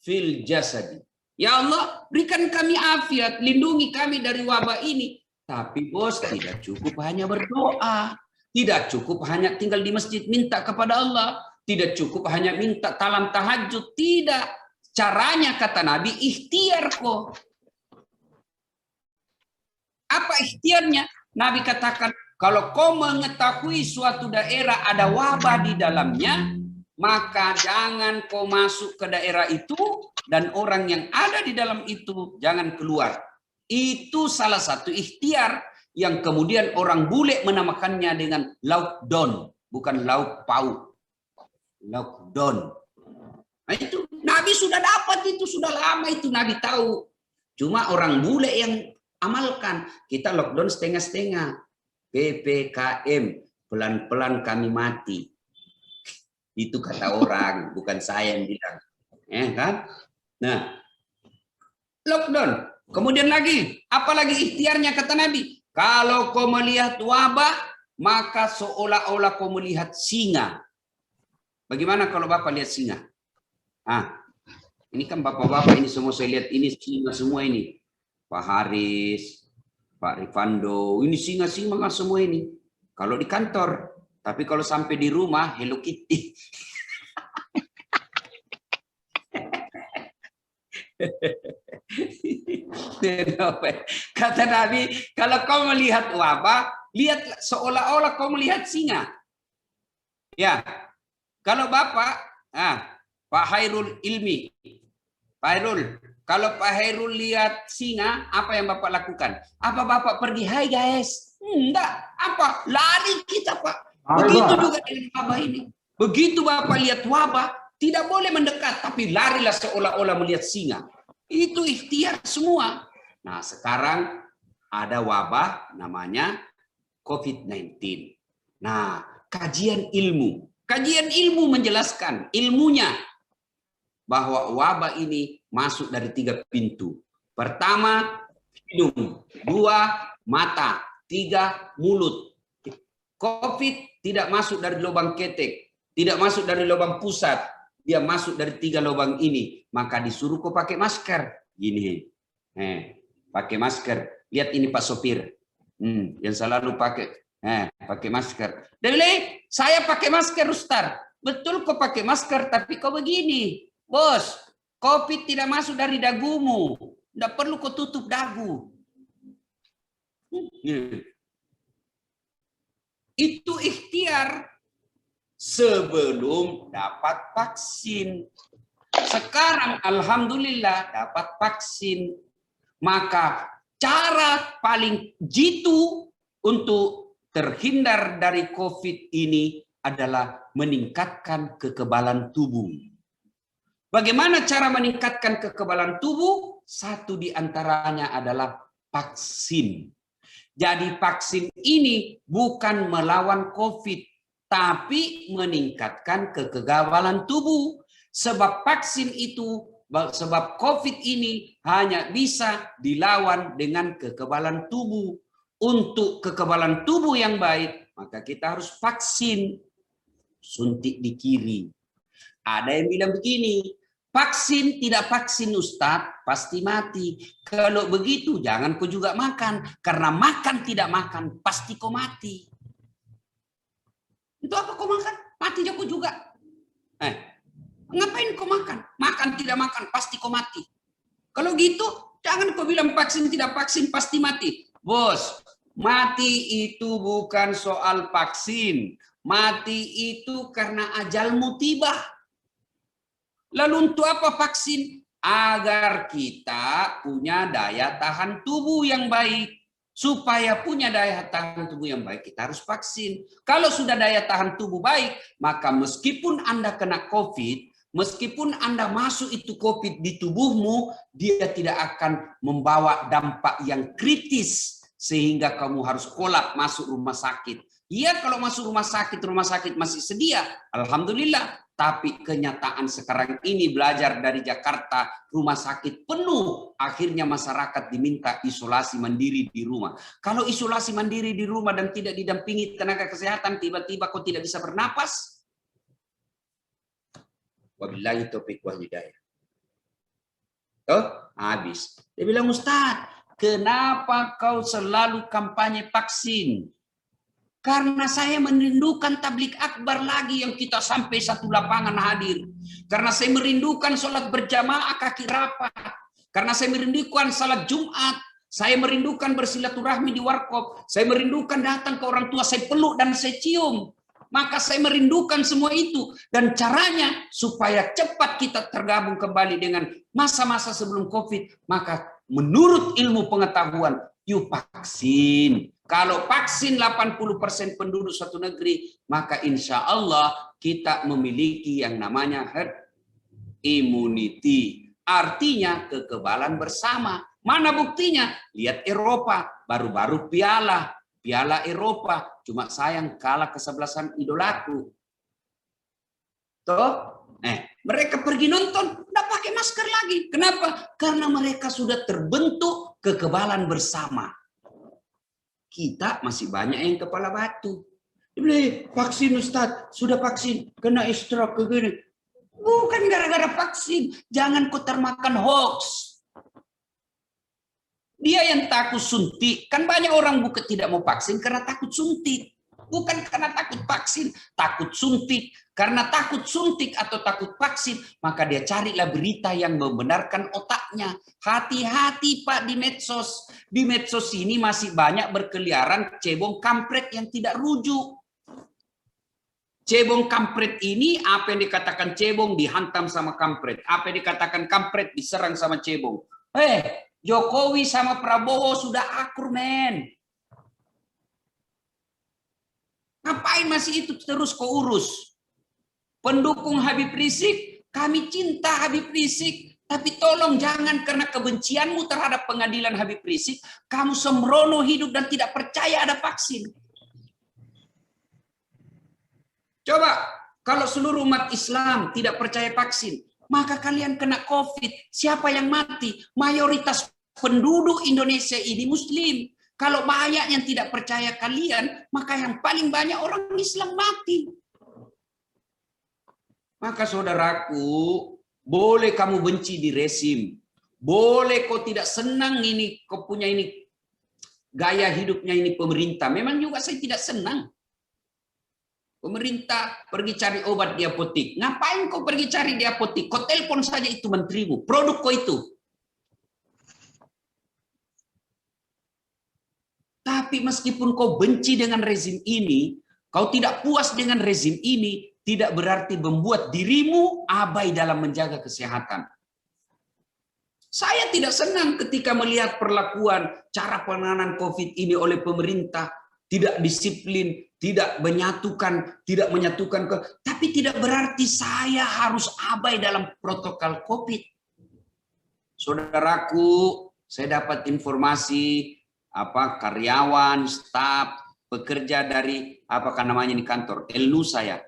fil jasadi. Ya Allah, berikan kami afiat, lindungi kami dari wabah ini. Tapi bos, tidak cukup hanya berdoa. Tidak cukup hanya tinggal di masjid minta kepada Allah. Tidak cukup hanya minta talam tahajud. Tidak. Caranya kata Nabi, ikhtiar kok. Apa ikhtiarnya? Nabi katakan, kalau kau mengetahui suatu daerah ada wabah di dalamnya, maka jangan kau masuk ke daerah itu dan orang yang ada di dalam itu jangan keluar. Itu salah satu ikhtiar yang kemudian orang bule menamakannya dengan lockdown, bukan lauk pauk. Lockdown. Nah itu Nabi sudah dapat itu, sudah lama itu Nabi tahu. Cuma orang bule yang amalkan. Kita lockdown setengah-setengah. PPKM, pelan-pelan kami mati. Itu kata orang, bukan saya yang bilang. Kan? Nah, lockdown. Kemudian lagi, apalagi ikhtiarnya kata Nabi. Kalau kau melihat wabah, maka seolah-olah kau melihat singa. Bagaimana kalau Bapak lihat singa? Ini kan bapak-bapak ini semua saya lihat ini singa semua ini. Pak Haris, Pak Rifando, ini singa-singa semua ini. Kalau di kantor, tapi kalau sampai di rumah Hello Kitty. Kata Nabi, kalau kau melihat wabah, lihat seolah-olah kau melihat singa. Ya, kalau Bapak, Pak Hairul Ilmi, Pak Hairul, kalau Pak Hairul lihat singa, apa yang Bapak lakukan? Apa Bapak pergi, hai guys? Enggak, apa? Lari kita Pak. Begitu juga dengan wabah ini. Begitu Bapak lihat wabah, tidak boleh mendekat, tapi larilah seolah-olah melihat singa. Itu ikhtiar semua. Nah, sekarang ada wabah namanya COVID-19. Nah, kajian ilmu. Kajian ilmu menjelaskan ilmunya bahwa wabah ini masuk dari 3 pintu. Pertama, hidung. 2, mata. 3, mulut. COVID tidak masuk dari lubang ketek. Tidak masuk dari lubang pusat. Dia masuk dari 3 lubang ini. Maka disuruh kau pakai masker. Gini. Pakai masker. Lihat ini Pak sopir. Yang selalu pakai. Pakai masker. Dele, saya pakai masker Ustaz. Betul kau pakai masker, tapi kau begini. Bos, COVID tidak masuk dari dagumu. Tidak perlu kau tutup dagu. Itu ikhtiar sebelum dapat vaksin. Sekarang alhamdulillah dapat vaksin. Maka cara paling jitu untuk terhindar dari COVID ini adalah meningkatkan kekebalan tubuh. Bagaimana cara meningkatkan kekebalan tubuh? Satu di antaranya adalah vaksin. Jadi vaksin ini bukan melawan COVID, tapi meningkatkan kekebalan tubuh. Sebab vaksin itu, sebab COVID ini hanya bisa dilawan dengan kekebalan tubuh. Untuk kekebalan tubuh yang baik, maka kita harus vaksin. Suntik di kiri. Ada yang bilang begini, vaksin tidak vaksin Ustadz, pasti mati. Kalau begitu jangan kau juga makan. Karena makan tidak makan, pasti kau mati. Itu apa kau makan? Mati kau juga. Ngapain kau makan? Makan tidak makan, pasti kau mati. Kalau gitu, jangan kau bilang vaksin tidak vaksin, pasti mati. Bos, mati itu bukan soal vaksin. Mati itu karena ajalmu tiba. Lalu untuk apa vaksin? Agar kita punya daya tahan tubuh yang baik. Supaya punya daya tahan tubuh yang baik, kita harus vaksin. Kalau sudah daya tahan tubuh baik, maka meskipun Anda kena COVID, meskipun Anda masuk itu COVID di tubuhmu, dia tidak akan membawa dampak yang kritis. Sehingga kamu harus kolap masuk rumah sakit. Iya, kalau masuk rumah sakit masih sedia. Alhamdulillah. Tapi kenyataan sekarang ini belajar dari Jakarta, rumah sakit penuh. Akhirnya masyarakat diminta isolasi mandiri di rumah. Kalau isolasi mandiri di rumah dan tidak didampingi tenaga kesehatan, tiba-tiba kau tidak bisa bernapas. Wabillahi taufiq wal hidayah. Habis. Dia bilang, Ustaz, kenapa kau selalu kampanye vaksin? Karena saya merindukan tablik akbar lagi yang kita sampai satu lapangan hadir. Karena saya merindukan sholat berjamaah kaki rapat. Karena saya merindukan salat Jumat. Saya merindukan bersilaturahmi di warkop. Saya merindukan datang ke orang tua, saya peluk dan saya cium. Maka saya merindukan semua itu. Dan caranya supaya cepat kita tergabung kembali dengan masa-masa sebelum COVID. Maka menurut ilmu pengetahuan, yuk vaksin. Kalau vaksin 80% penduduk suatu negeri, maka insya Allah kita memiliki yang namanya herd immunity. Artinya kekebalan bersama. Mana buktinya? Lihat Eropa, baru-baru piala Eropa. Cuma sayang kalah kesebelasan idolaku. Toh? Mereka pergi nonton, nggak pakai masker lagi. Kenapa? Karena mereka sudah terbentuk kekebalan bersama. Kita masih banyak yang kepala batu. Dia vaksin Ustaz, sudah vaksin, kena stroke begini. Bukan gara-gara vaksin, jangan kau termakan hoax. Dia yang takut suntik, kan banyak orang bukan tidak mau vaksin karena takut suntik. Bukan karena takut vaksin, takut suntik. Karena takut suntik atau takut vaksin, maka dia carilah berita yang membenarkan otaknya. Hati-hati Pak di medsos. Di medsos ini masih banyak berkeliaran cebong kampret yang tidak rujuk. Cebong kampret ini, apa yang dikatakan cebong dihantam sama kampret. Apa yang dikatakan kampret diserang sama cebong. Jokowi sama Prabowo sudah akur, men. Ngapain masih itu terus kau urus? Pendukung Habib Rizik, kami cinta Habib Rizik, tapi tolong jangan karena kebencianmu terhadap pengadilan Habib Rizik, kamu sembrono hidup dan tidak percaya ada vaksin. Coba, kalau seluruh umat Islam tidak percaya vaksin, maka kalian kena COVID. Siapa yang mati? Mayoritas penduduk Indonesia ini Muslim. Kalau banyak yang tidak percaya kalian, maka yang paling banyak orang Islam mati. Maka saudaraku, boleh kamu benci di rezim. Boleh kau tidak senang ini, kau punya ini gaya hidupnya ini pemerintah. Memang juga saya tidak senang. Pemerintah pergi cari obat di apotik. Ngapain kau pergi cari di apotik? Kau telepon saja itu menterimu. Produk kau itu. Tapi meskipun kau benci dengan rezim ini, kau tidak puas dengan rezim ini, tidak berarti membuat dirimu abai dalam menjaga kesehatan. Saya tidak senang ketika melihat perlakuan cara penanganan COVID ini oleh pemerintah, tidak disiplin, tidak menyatukan, tapi tidak berarti saya harus abai dalam protokol COVID. Saudaraku, saya dapat informasi karyawan, staf, pekerja dari apakah namanya di kantor El Nusa ya,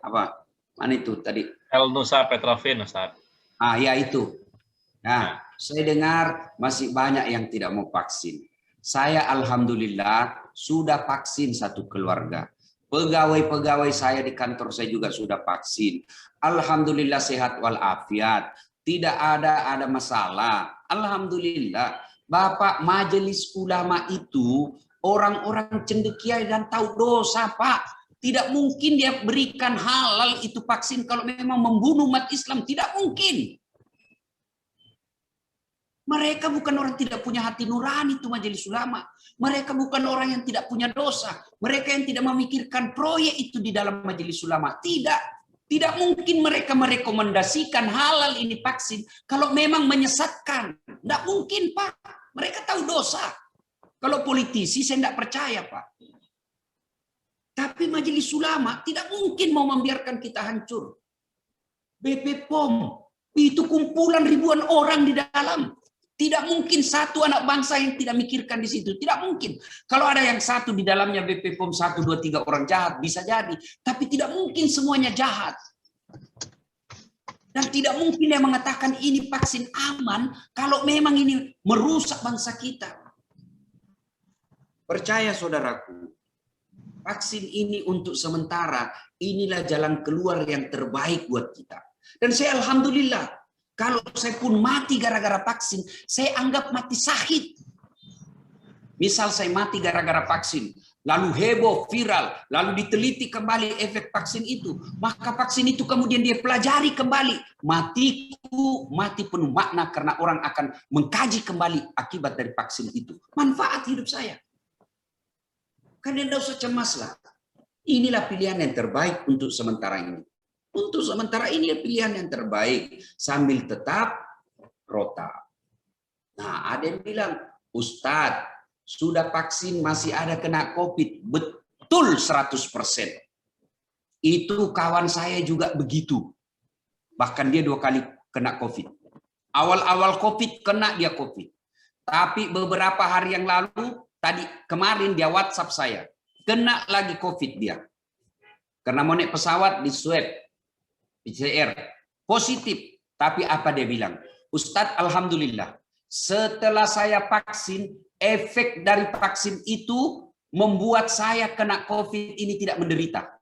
mana itu tadi? El Nusa Petrofin, Ustaz. Ya itu. Nah, saya dengar masih banyak yang tidak mau vaksin. Saya alhamdulillah sudah vaksin satu keluarga. Pegawai-pegawai saya di kantor saya juga sudah vaksin. Alhamdulillah sehat walafiat. Tidak ada masalah. Alhamdulillah. Bapak majelis ulama itu orang-orang cendekia dan tahu dosa, Pak. Tidak mungkin dia berikan halal itu vaksin kalau memang membunuh umat Islam. Tidak mungkin. Mereka bukan orang tidak punya hati nurani itu majelis ulama. Mereka bukan orang yang tidak punya dosa. Mereka yang tidak memikirkan proyek itu di dalam majelis ulama. Tidak. Tidak mungkin mereka merekomendasikan halal ini vaksin kalau memang menyesatkan. Tidak mungkin, Pak. Mereka tahu dosa. Kalau politisi saya tidak percaya, Pak. Tapi majelis ulama tidak mungkin mau membiarkan kita hancur. BP POM itu kumpulan ribuan orang di dalam. Tidak mungkin satu anak bangsa yang tidak mikirkan di situ. Tidak mungkin. Kalau ada yang satu di dalamnya BP POM 1, 2, 3 orang jahat bisa jadi. Tapi tidak mungkin semuanya jahat. Dan tidak mungkin dia mengatakan ini vaksin aman kalau memang ini merusak bangsa kita. Percaya saudaraku, vaksin ini untuk sementara, inilah jalan keluar yang terbaik buat kita. Dan saya alhamdulillah, kalau saya pun mati gara-gara vaksin, saya anggap mati syahid. Misal saya mati gara-gara vaksin, lalu heboh, viral, lalu diteliti kembali efek vaksin itu. Maka vaksin itu kemudian dia pelajari kembali. Matiku, mati penuh makna karena orang akan mengkaji kembali akibat dari vaksin itu. Manfaat hidup saya. Karena tidak usah cemas lah. Inilah pilihan yang terbaik untuk sementara ini. Untuk sementara ini pilihan yang terbaik. Sambil tetap protap. Nah, ada yang bilang, Ustadz, sudah vaksin masih ada kena COVID. Betul 100%. Itu kawan saya juga begitu. Bahkan dia 2 kali kena COVID. Awal-awal COVID kena dia COVID. Tapi beberapa hari yang lalu, kemarin dia WhatsApp saya. Kena lagi COVID dia. Karena mau naik pesawat di swab. PCR positif. Tapi apa dia bilang? Ustadz, alhamdulillah, setelah saya vaksin, efek dari vaksin itu membuat saya kena COVID ini tidak menderita.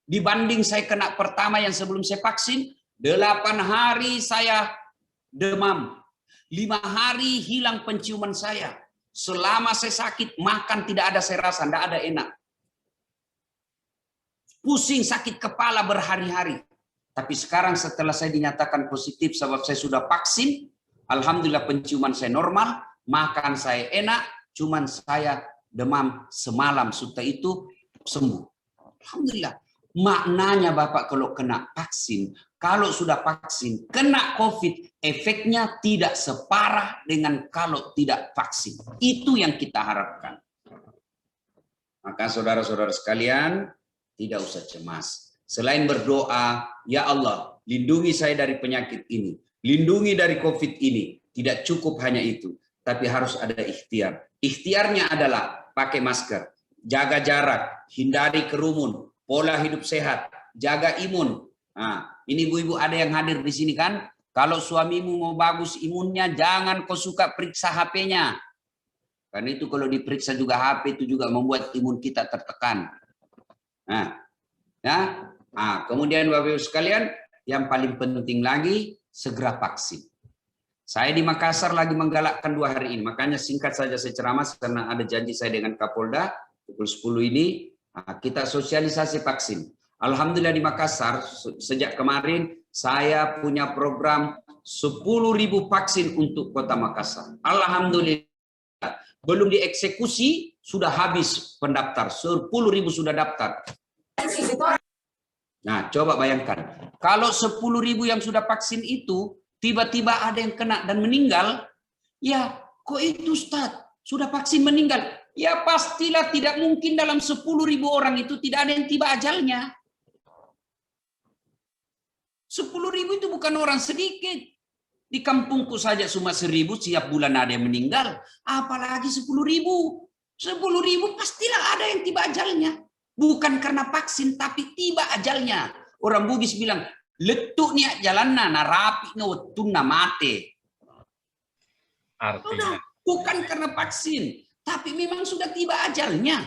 Dibanding saya kena pertama yang sebelum saya vaksin, 8 hari saya demam, 5 hari hilang penciuman saya. Selama saya sakit, makan tidak ada saya rasa, tidak ada enak. Pusing, sakit kepala berhari-hari. Tapi sekarang setelah saya dinyatakan positif sebab saya sudah vaksin, alhamdulillah penciuman saya normal, makan saya enak, cuman saya demam semalam, setelah itu sembuh. Alhamdulillah. Maknanya Bapak kalau kena vaksin, kalau sudah vaksin, kena COVID, efeknya tidak separah dengan kalau tidak vaksin. Itu yang kita harapkan. Maka saudara-saudara sekalian, tidak usah cemas. Selain berdoa, ya Allah, lindungi saya dari penyakit ini, lindungi dari COVID ini. Tidak cukup hanya itu, tapi harus ada ikhtiar. Ikhtiarnya adalah pakai masker, jaga jarak, hindari kerumun, pola hidup sehat, jaga imun. Nah, ini ibu-ibu ada yang hadir di sini kan? Kalau suamimu mau bagus imunnya, jangan kau suka periksa HP-nya. Karena itu kalau diperiksa juga HP itu juga membuat imun kita tertekan. Nah, ya. Nah, kemudian Bapak Ibu sekalian, yang paling penting lagi segera vaksin. Saya di Makassar lagi menggalakkan 2 hari ini, makanya singkat saja saya ceramah karena ada janji saya dengan Kapolda pukul 10 ini. Nah, kita sosialisasi vaksin. Alhamdulillah di Makassar sejak kemarin saya punya program 10.000 vaksin untuk Kota Makassar. Alhamdulillah belum dieksekusi sudah habis pendaftar, 10.000 sudah daftar. Nah, coba bayangkan, kalau 10.000 yang sudah vaksin itu, tiba-tiba ada yang kena dan meninggal, ya kok itu Ustaz, sudah vaksin meninggal? Ya pastilah tidak mungkin dalam 10.000 orang itu tidak ada yang tiba ajalnya. 10.000 itu bukan orang sedikit. Di kampungku saja cuma 1.000, setiap bulan ada yang meninggal, apalagi 10.000. 10.000 pastilah ada yang tiba ajalnya. Bukan karena vaksin, tapi tiba ajalnya. Orang Bugis bilang, letuk nih jalanna, narapi tunna mate. Artinya. Bukan karena vaksin, tapi memang sudah tiba ajalnya.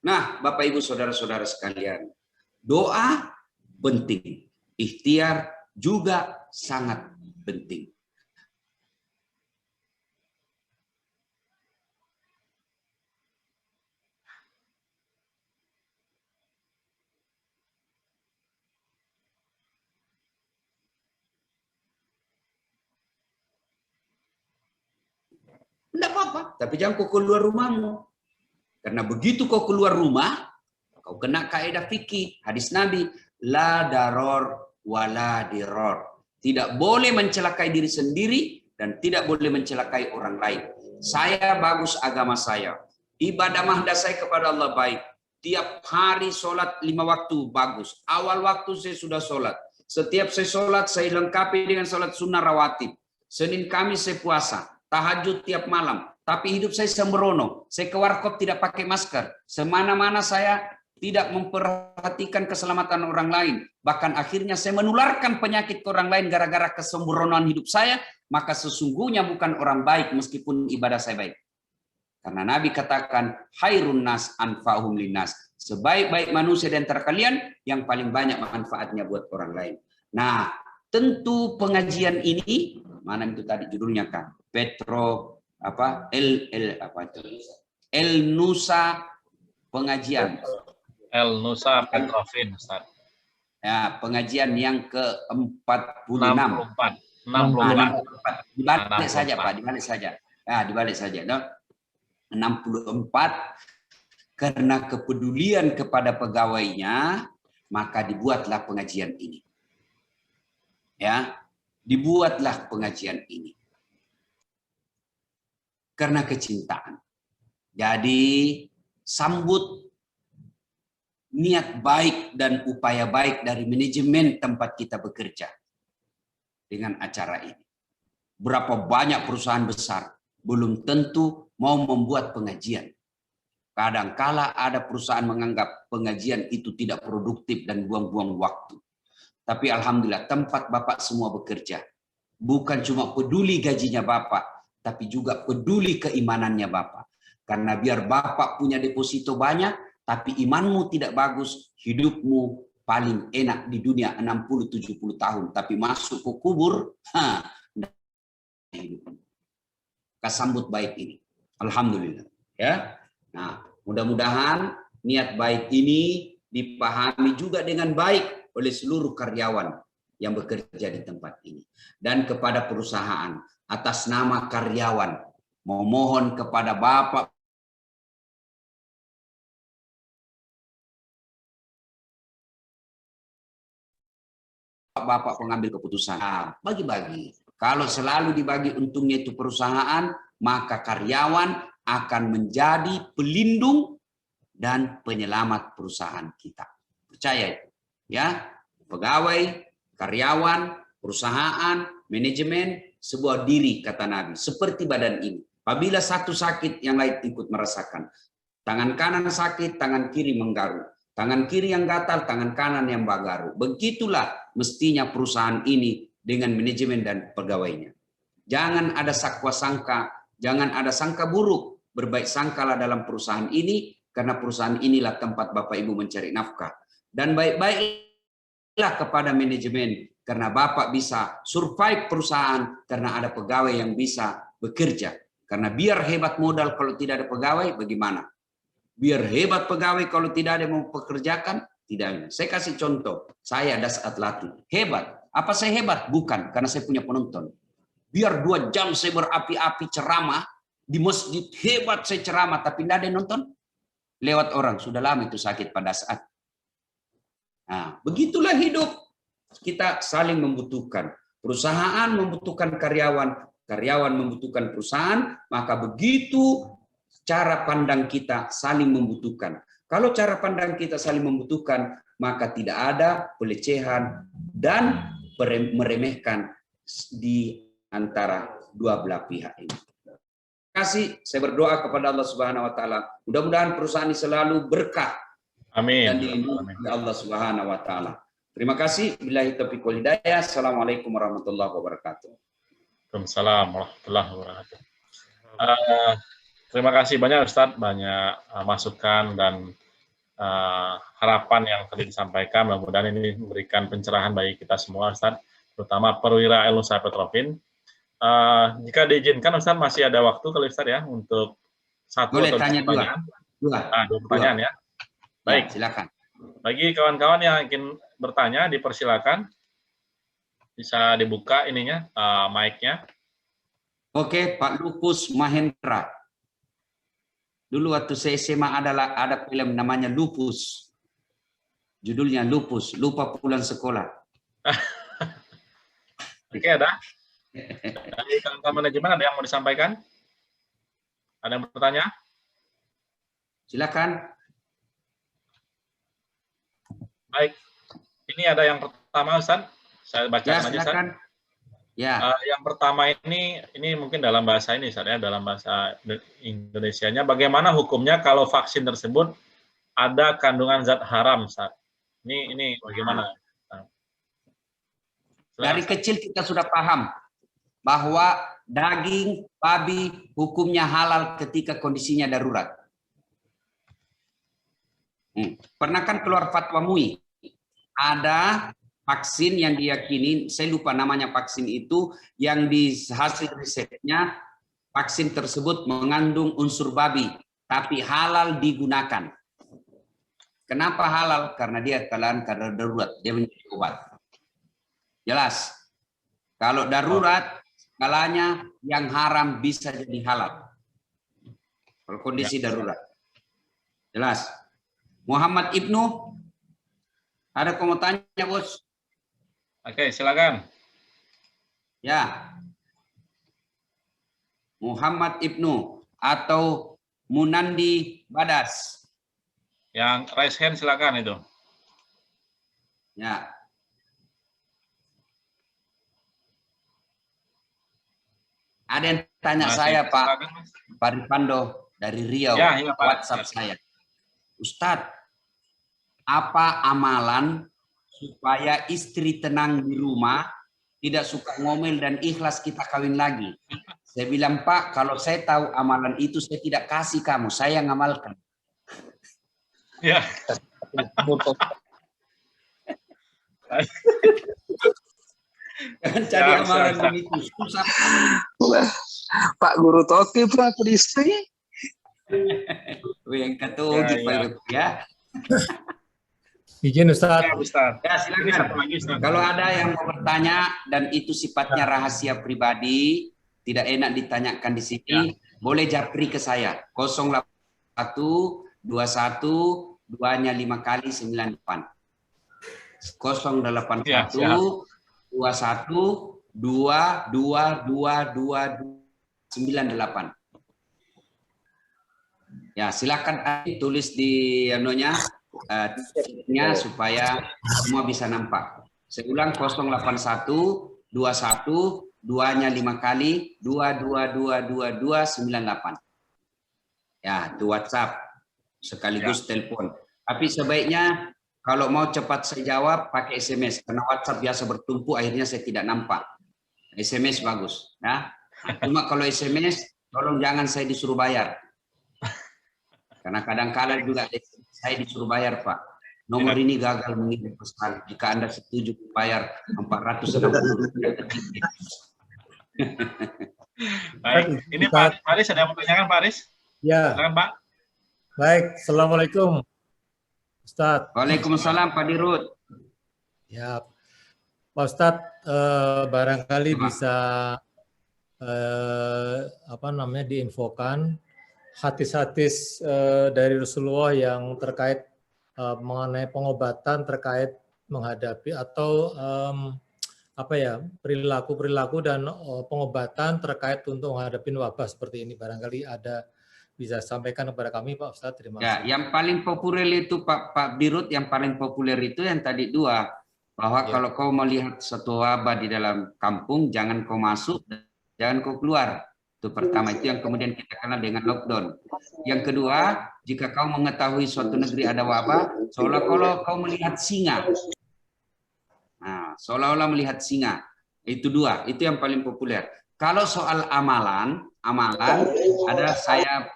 Nah, Bapak Ibu Saudara-saudara sekalian, doa penting, ikhtiar juga sangat penting. Tidak apa-apa, tapi jangan kau keluar rumahmu. Karena begitu kau keluar rumah, kau kena kaidah fikih, hadis Nabi, la daror wala diror. Tidak boleh mencelakai diri sendiri dan tidak boleh mencelakai orang lain. Saya bagus agama saya. Ibadah mahdas saya kepada Allah baik. Tiap hari sholat 5 waktu bagus. Awal waktu saya sudah sholat. Setiap saya sholat, saya lengkapi dengan sholat sunnah rawatib. Senin Kamis saya puasa. Tahajud tiap malam, tapi hidup saya sembrono. Saya ke warkop tidak pakai masker. Semana-mana saya tidak memperhatikan keselamatan orang lain. Bahkan akhirnya saya menularkan penyakit ke orang lain gara-gara kesembronoan hidup saya. Maka sesungguhnya bukan orang baik meskipun ibadah saya baik. Karena Nabi katakan, hairun nas anfa'hum linnas. Sebaik-baik manusia di antara kalian yang paling banyak manfaatnya buat orang lain. Nah, tentu pengajian ini, mana itu tadi judulnya kan? El Nusa pengajian. El Nusa Petrovin, Ustaz. Ya, pengajian yang ke-46. 64. Dibalik saja, Pak, dibalik saja. Ya, dibalik saja, no? 64 karena kepedulian kepada pegawainya, maka dibuatlah pengajian ini. Ya, dibuatlah pengajian ini. Karena kecintaan. Jadi sambut niat baik dan upaya baik dari manajemen tempat kita bekerja dengan acara ini. Berapa banyak perusahaan besar belum tentu mau membuat pengajian. Kadangkala ada perusahaan menganggap pengajian itu tidak produktif dan buang-buang waktu. Tapi alhamdulillah tempat Bapak semua bekerja. Bukan cuma peduli gajinya Bapak, tapi juga peduli keimanannya Bapak. Karena biar Bapak punya deposito banyak, tapi imanmu tidak bagus, hidupmu paling enak di dunia 60-70 tahun. Tapi masuk ke kubur, kasambut baik ini. Alhamdulillah. Ya. Nah, mudah-mudahan niat baik ini dipahami juga dengan baik oleh seluruh karyawan yang bekerja di tempat ini. Dan kepada perusahaan, atas nama karyawan, memohon kepada Bapak pengambil keputusan. Bagi-bagi. Kalau selalu dibagi untungnya itu perusahaan, maka karyawan akan menjadi pelindung dan penyelamat perusahaan kita. Percaya itu. Ya, pegawai, karyawan, perusahaan, manajemen, sebuah diri kata Nabi. Seperti badan ini. Apabila satu sakit, yang lain ikut merasakan. Tangan kanan sakit, tangan kiri menggaru. Tangan kiri yang gatal, tangan kanan yang bagaru. Begitulah mestinya perusahaan ini dengan manajemen dan pegawainya. Jangan ada sakwa sangka, jangan ada sangka buruk. Berbaik sangkalah dalam perusahaan ini, karena perusahaan inilah tempat Bapak Ibu mencari nafkah. Dan baik-baiklah kepada manajemen, karena Bapak bisa survive perusahaan, karena ada pegawai yang bisa bekerja. Karena biar hebat modal kalau tidak ada pegawai, bagaimana? Biar hebat pegawai kalau tidak ada yang mau pekerjakan, tidak. Saya kasih contoh, saya Dasat Latif. Hebat. Apa saya hebat? Bukan, karena saya punya penonton. Biar 2 jam saya berapi-api ceramah, di masjid hebat saya ceramah, tapi tidak ada yang nonton. Lewat orang, sudah lama itu sakit pada saat. Nah, begitulah hidup. Kita saling membutuhkan. Perusahaan membutuhkan karyawan, karyawan membutuhkan perusahaan, maka begitu cara pandang kita saling membutuhkan. Kalau cara pandang kita saling membutuhkan, maka tidak ada pelecehan dan meremehkan di antara dua belah pihak ini. Terima kasih. Saya berdoa kepada Allah Subhanahu wa taala. Mudah-mudahan perusahaan ini selalu berkah. Amin. Dan dilindungi oleh Allah Subhanahu wa taala. Terima kasih. Billahi taufiq wal hidayah. Assalamualaikum warahmatullahi wabarakatuh. Waalaikumsalam warahmatullahi wabarakatuh. Terima kasih banyak Ustadz, banyak masukan dan harapan yang tadi disampaikan. Mudah-mudahan ini memberikan pencerahan bagi kita semua Ustadz, terutama perwira Nusa Petrofin. Jika diizinkan Ustadz, masih ada waktu kalau Ustadz ya untuk satu boleh atau tanya pertanyaan. Dua Pertanyaan ya. Baik. Ya, silakan. Bagi kawan-kawan yang ingin bertanya, dipersilakan. Bisa dibuka ininya, mic-nya. Oke, Pak Lupus Mahendra. Dulu waktu saya SMA ada film namanya Lupus. Judulnya Lupus, lupa pulang sekolah. Oke, ada. Dari kawan-kawan manajemen ada yang mau disampaikan? Ada yang bertanya? Silakan. Baik. Ini ada yang pertama Ustaz. Saya bacakan aja Ustaz. Ya. Yang pertama ini mungkin dalam bahasa ini Ustaz ya, dalam bahasa Indonesianya, bagaimana hukumnya kalau vaksin tersebut ada kandungan zat haram Ustaz? Ini bagaimana? Dari kecil kita sudah paham bahwa daging babi hukumnya halal ketika kondisinya darurat. Pernah kan keluar fatwa MUI, ada vaksin yang diyakini, saya lupa namanya vaksin itu, yang di hasil risetnya vaksin tersebut mengandung unsur babi, tapi halal digunakan. Kenapa halal? Karena dia karena darurat, dia menjadi obat. Jelas. Kalau darurat, skalanya yang haram bisa jadi halal. Kalau kondisi darurat. Jelas. Muhammad Ibnu, ada yang mau tanya, Bos? Oke, silakan. Ya. Muhammad Ibnu atau Munandi Badas. Yang raise hand silakan itu. Ya. Ada yang tanya saya, Pak Rifando dari Riau, ya, Pak. WhatsApp saya. Ustadz, apa amalan supaya istri tenang di rumah, tidak suka ngomel dan ikhlas kita kawin lagi. Saya bilang, Pak, kalau saya tahu amalan itu, saya tidak kasih kamu, saya ngamalkan. Ya. Jangan cari amalan begitu, susah. Pak Guru Toki Pak istri. Yang kata ya. Izin Ustaz. Ya, Ustaz. Ya, Ini satu silakan. lagi, Ustaz. Kalau ada yang mau bertanya dan itu sifatnya rahasia pribadi, tidak enak ditanyakan di sini, boleh japri ke saya. 081 21 2-nya 5 kali 98. 081 21 2 98. Ya, silakan tulis di anunya supaya semua bisa nampak. Saya ulang 081 21 2-nya 5 kali 98. Ya, itu WhatsApp sekaligus telepon. Tapi sebaiknya kalau mau cepat saya jawab pakai SMS karena WhatsApp biasa bertumpu akhirnya saya tidak nampak. SMS bagus, ya. Cuma kalau SMS tolong jangan saya disuruh bayar. Karena kadang-kadang juga saya disuruh bayar, Pak. Nomor ini gagal mengirim pesan. Jika Anda setuju bayar 460 rupiah. Baik. Ini Pak Aris ada yang mau tanyakan, Pak Aris? Ya. Silakan, Pak. Baik, Assalamualaikum Ustadz. Waalaikumsalam Pak Dirut. Ya, Pak Ustadz, barangkali bisa diinfokan hadis-hadis dari Rasulullah yang terkait mengenai pengobatan terkait menghadapi atau perilaku-perilaku dan pengobatan terkait untuk menghadapi wabah seperti ini. Barangkali ada bisa sampaikan kepada kami, Pak Ustadz. Terima kasih. Ya, yang paling populer itu Pak Dirut, yang paling populer itu yang tadi dua, bahwa kalau kau melihat satu wabah di dalam kampung, jangan kau masuk, jangan kau keluar. Itu pertama, itu yang kemudian kita kenal dengan lockdown. Yang kedua, jika kau mengetahui suatu negeri ada wabah, seolah-olah kau melihat singa. Nah, seolah-olah melihat singa. Itu dua, itu yang paling populer. Kalau soal amalan ada saya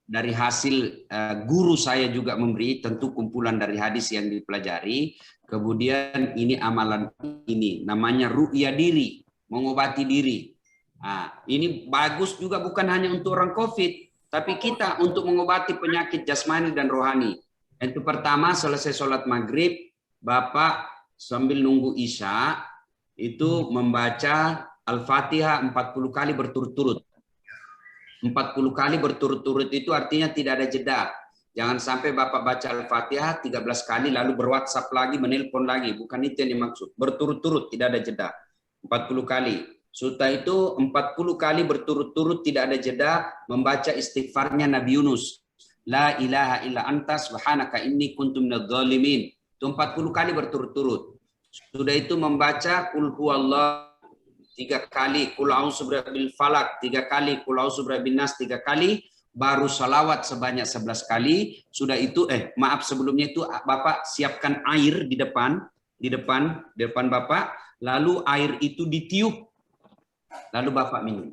dari hasil guru saya juga memberi, tentu kumpulan dari hadis yang dipelajari. Kemudian ini amalan ini namanya ru'ya diri, mengobati diri. Nah, ini bagus juga bukan hanya untuk orang COVID, tapi kita untuk mengobati penyakit jasmani dan rohani. Itu pertama, selesai sholat maghrib, Bapak sambil nunggu Isya itu membaca Al-Fatihah 40 kali berturut-turut. 40 kali berturut-turut itu artinya tidak ada jeda. Jangan sampai Bapak baca Al-Fatihah 13 kali lalu berWhatsApp lagi, menelpon lagi. Bukan itu yang dimaksud. Berturut-turut, tidak ada jeda. 40 kali. Setelah itu 40 kali berturut-turut tidak ada jeda membaca istighfarnya Nabi Yunus. La ilaha illa anta subhanaka inni kuntu minadh dhalimin. Itu 40 kali berturut-turut. Sudah itu membaca Qul huwallahu 3 kali, Qul a'udzu birabbil falaq 3 kali, Qul a'udzu birabbin nas 3 kali, baru salawat sebanyak 11 kali. Sudah itu maaf sebelumnya itu Bapak siapkan air di depan Bapak, lalu air itu ditiup. Lalu Bapak minum.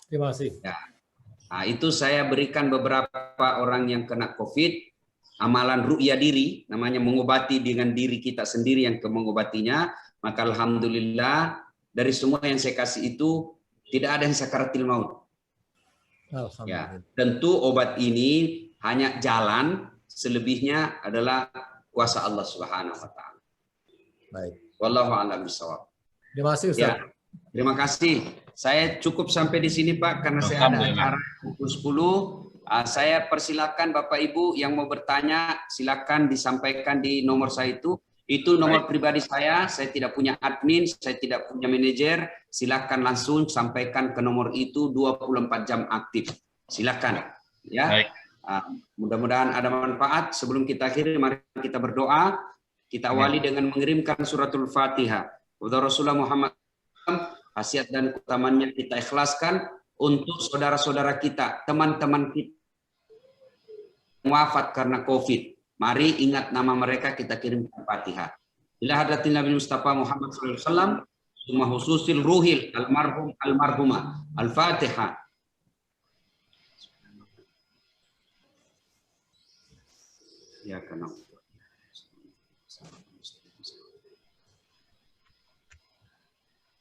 Terima kasih. Ya. Nah, itu saya berikan beberapa orang yang kena COVID, amalan ru'ya diri, namanya mengobati dengan diri kita sendiri yang mengobatinya. Maka alhamdulillah dari semua yang saya kasih itu tidak ada yang sakaratil maut. Ya, tentu obat ini hanya jalan, selebihnya adalah kuasa Allah Subhanahu wa taala. Baik. Wallahu a'lam bishawab. Terima kasih Ustaz. Ya, terima kasih. Saya cukup sampai di sini Pak karena saya ada acara pukul 10. Saya persilakan Bapak Ibu yang mau bertanya silakan disampaikan di nomor saya itu. Itu nomor pribadi saya tidak punya admin, saya tidak punya manajer, silakan langsung sampaikan ke nomor itu 24 jam aktif. Silakan. Ya. Mudah-mudahan ada manfaat. Sebelum kita akhiri, mari kita berdoa. Kita awali dengan mengirimkan suratul Fatihah. Kepada Rasulullah Muhammad, khasiat dan utamanya kita ikhlaskan untuk saudara-saudara kita, teman-teman kita wafat karena COVID. Mari ingat nama mereka, kita kirimkan Fatihah. Ila hadratin Nabi Mustafa Muhammad sallallahu alaihi wasallam, summa khususil ruhil almarhum almarhumah. Al-Fatihah. Ya kana.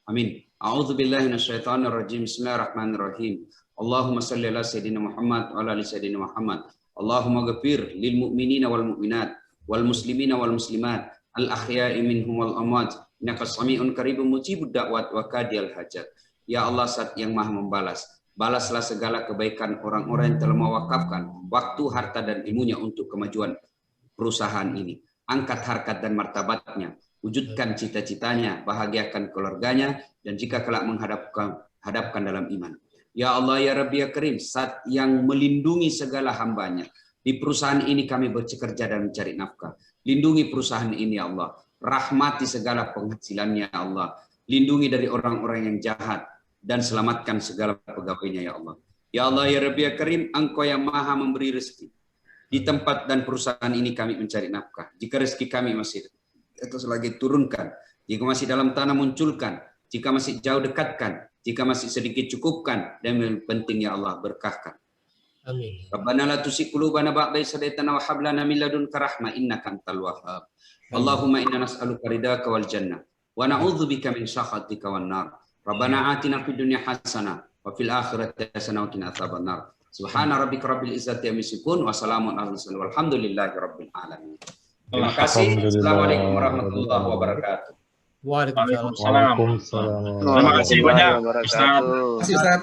Amin. A'udzu billahi minasyaitonir rajim. Bismillahirrahmanirrahim. Allahumma shalli ala sayyidina Muhammad wa ala ali sayyidina Muhammad. Allahumma ghafir lil mu'minina wal mu'minat wal muslimina wal muslimat al ahya'i minhum wal amwat innaka sami'un qaribun mujibud da'wat wa qadiyal hajat. Ya Allah, Zat yang Maha membalas, balaslah segala kebaikan orang-orang yang telah mewakafkan waktu, harta dan ilmunya untuk kemajuan perusahaan ini. Angkat harkat dan martabatnya, wujudkan cita-citanya, bahagiakan keluarganya, dan jika kelak hadapkan dalam iman. Ya Allah, ya Rabbi, ya Karim, Zat yang melindungi segala hambanya. Di perusahaan ini kami bekerja dan mencari nafkah. Lindungi perusahaan ini, ya Allah. Rahmati segala penghasilannya, ya Allah. Lindungi dari orang-orang yang jahat dan selamatkan segala pegawainya, ya Allah. Ya Allah, ya Rabbi, ya Karim, Engkau yang Maha memberi rezeki. Di tempat dan perusahaan ini kami mencari nafkah. Jika rezeki kami masih terus lagi turunkan, jika masih dalam tanah munculkan, jika masih jauh dekatkan, jika masih sedikit cukupkan, dan yang penting ya Allah berkahkan. Amin. Rabbana la tuzigh qulubana ba'da idh hadaytana wa hab lana min ladunka rahmah innaka antal wahhab. Allahumma inna nas'aluka ridaka wal jannah wa na'udzubika min sakhatika wan nar. Rabbana atina fid dunya hasanah wa fil akhirati hasanah wa qina adzabannar. Subhana rabbika rabbil izzati amma yasifun wa salamun alal mursalin walhamdulillahi rabbil alamin. Terima kasih. Assalamualaikum warahmatullahi wabarakatuh. Waalaikumsalam. Waalaikumsalam. Terima kasih banyak, Ustaz. Terima kasih, Ustaz.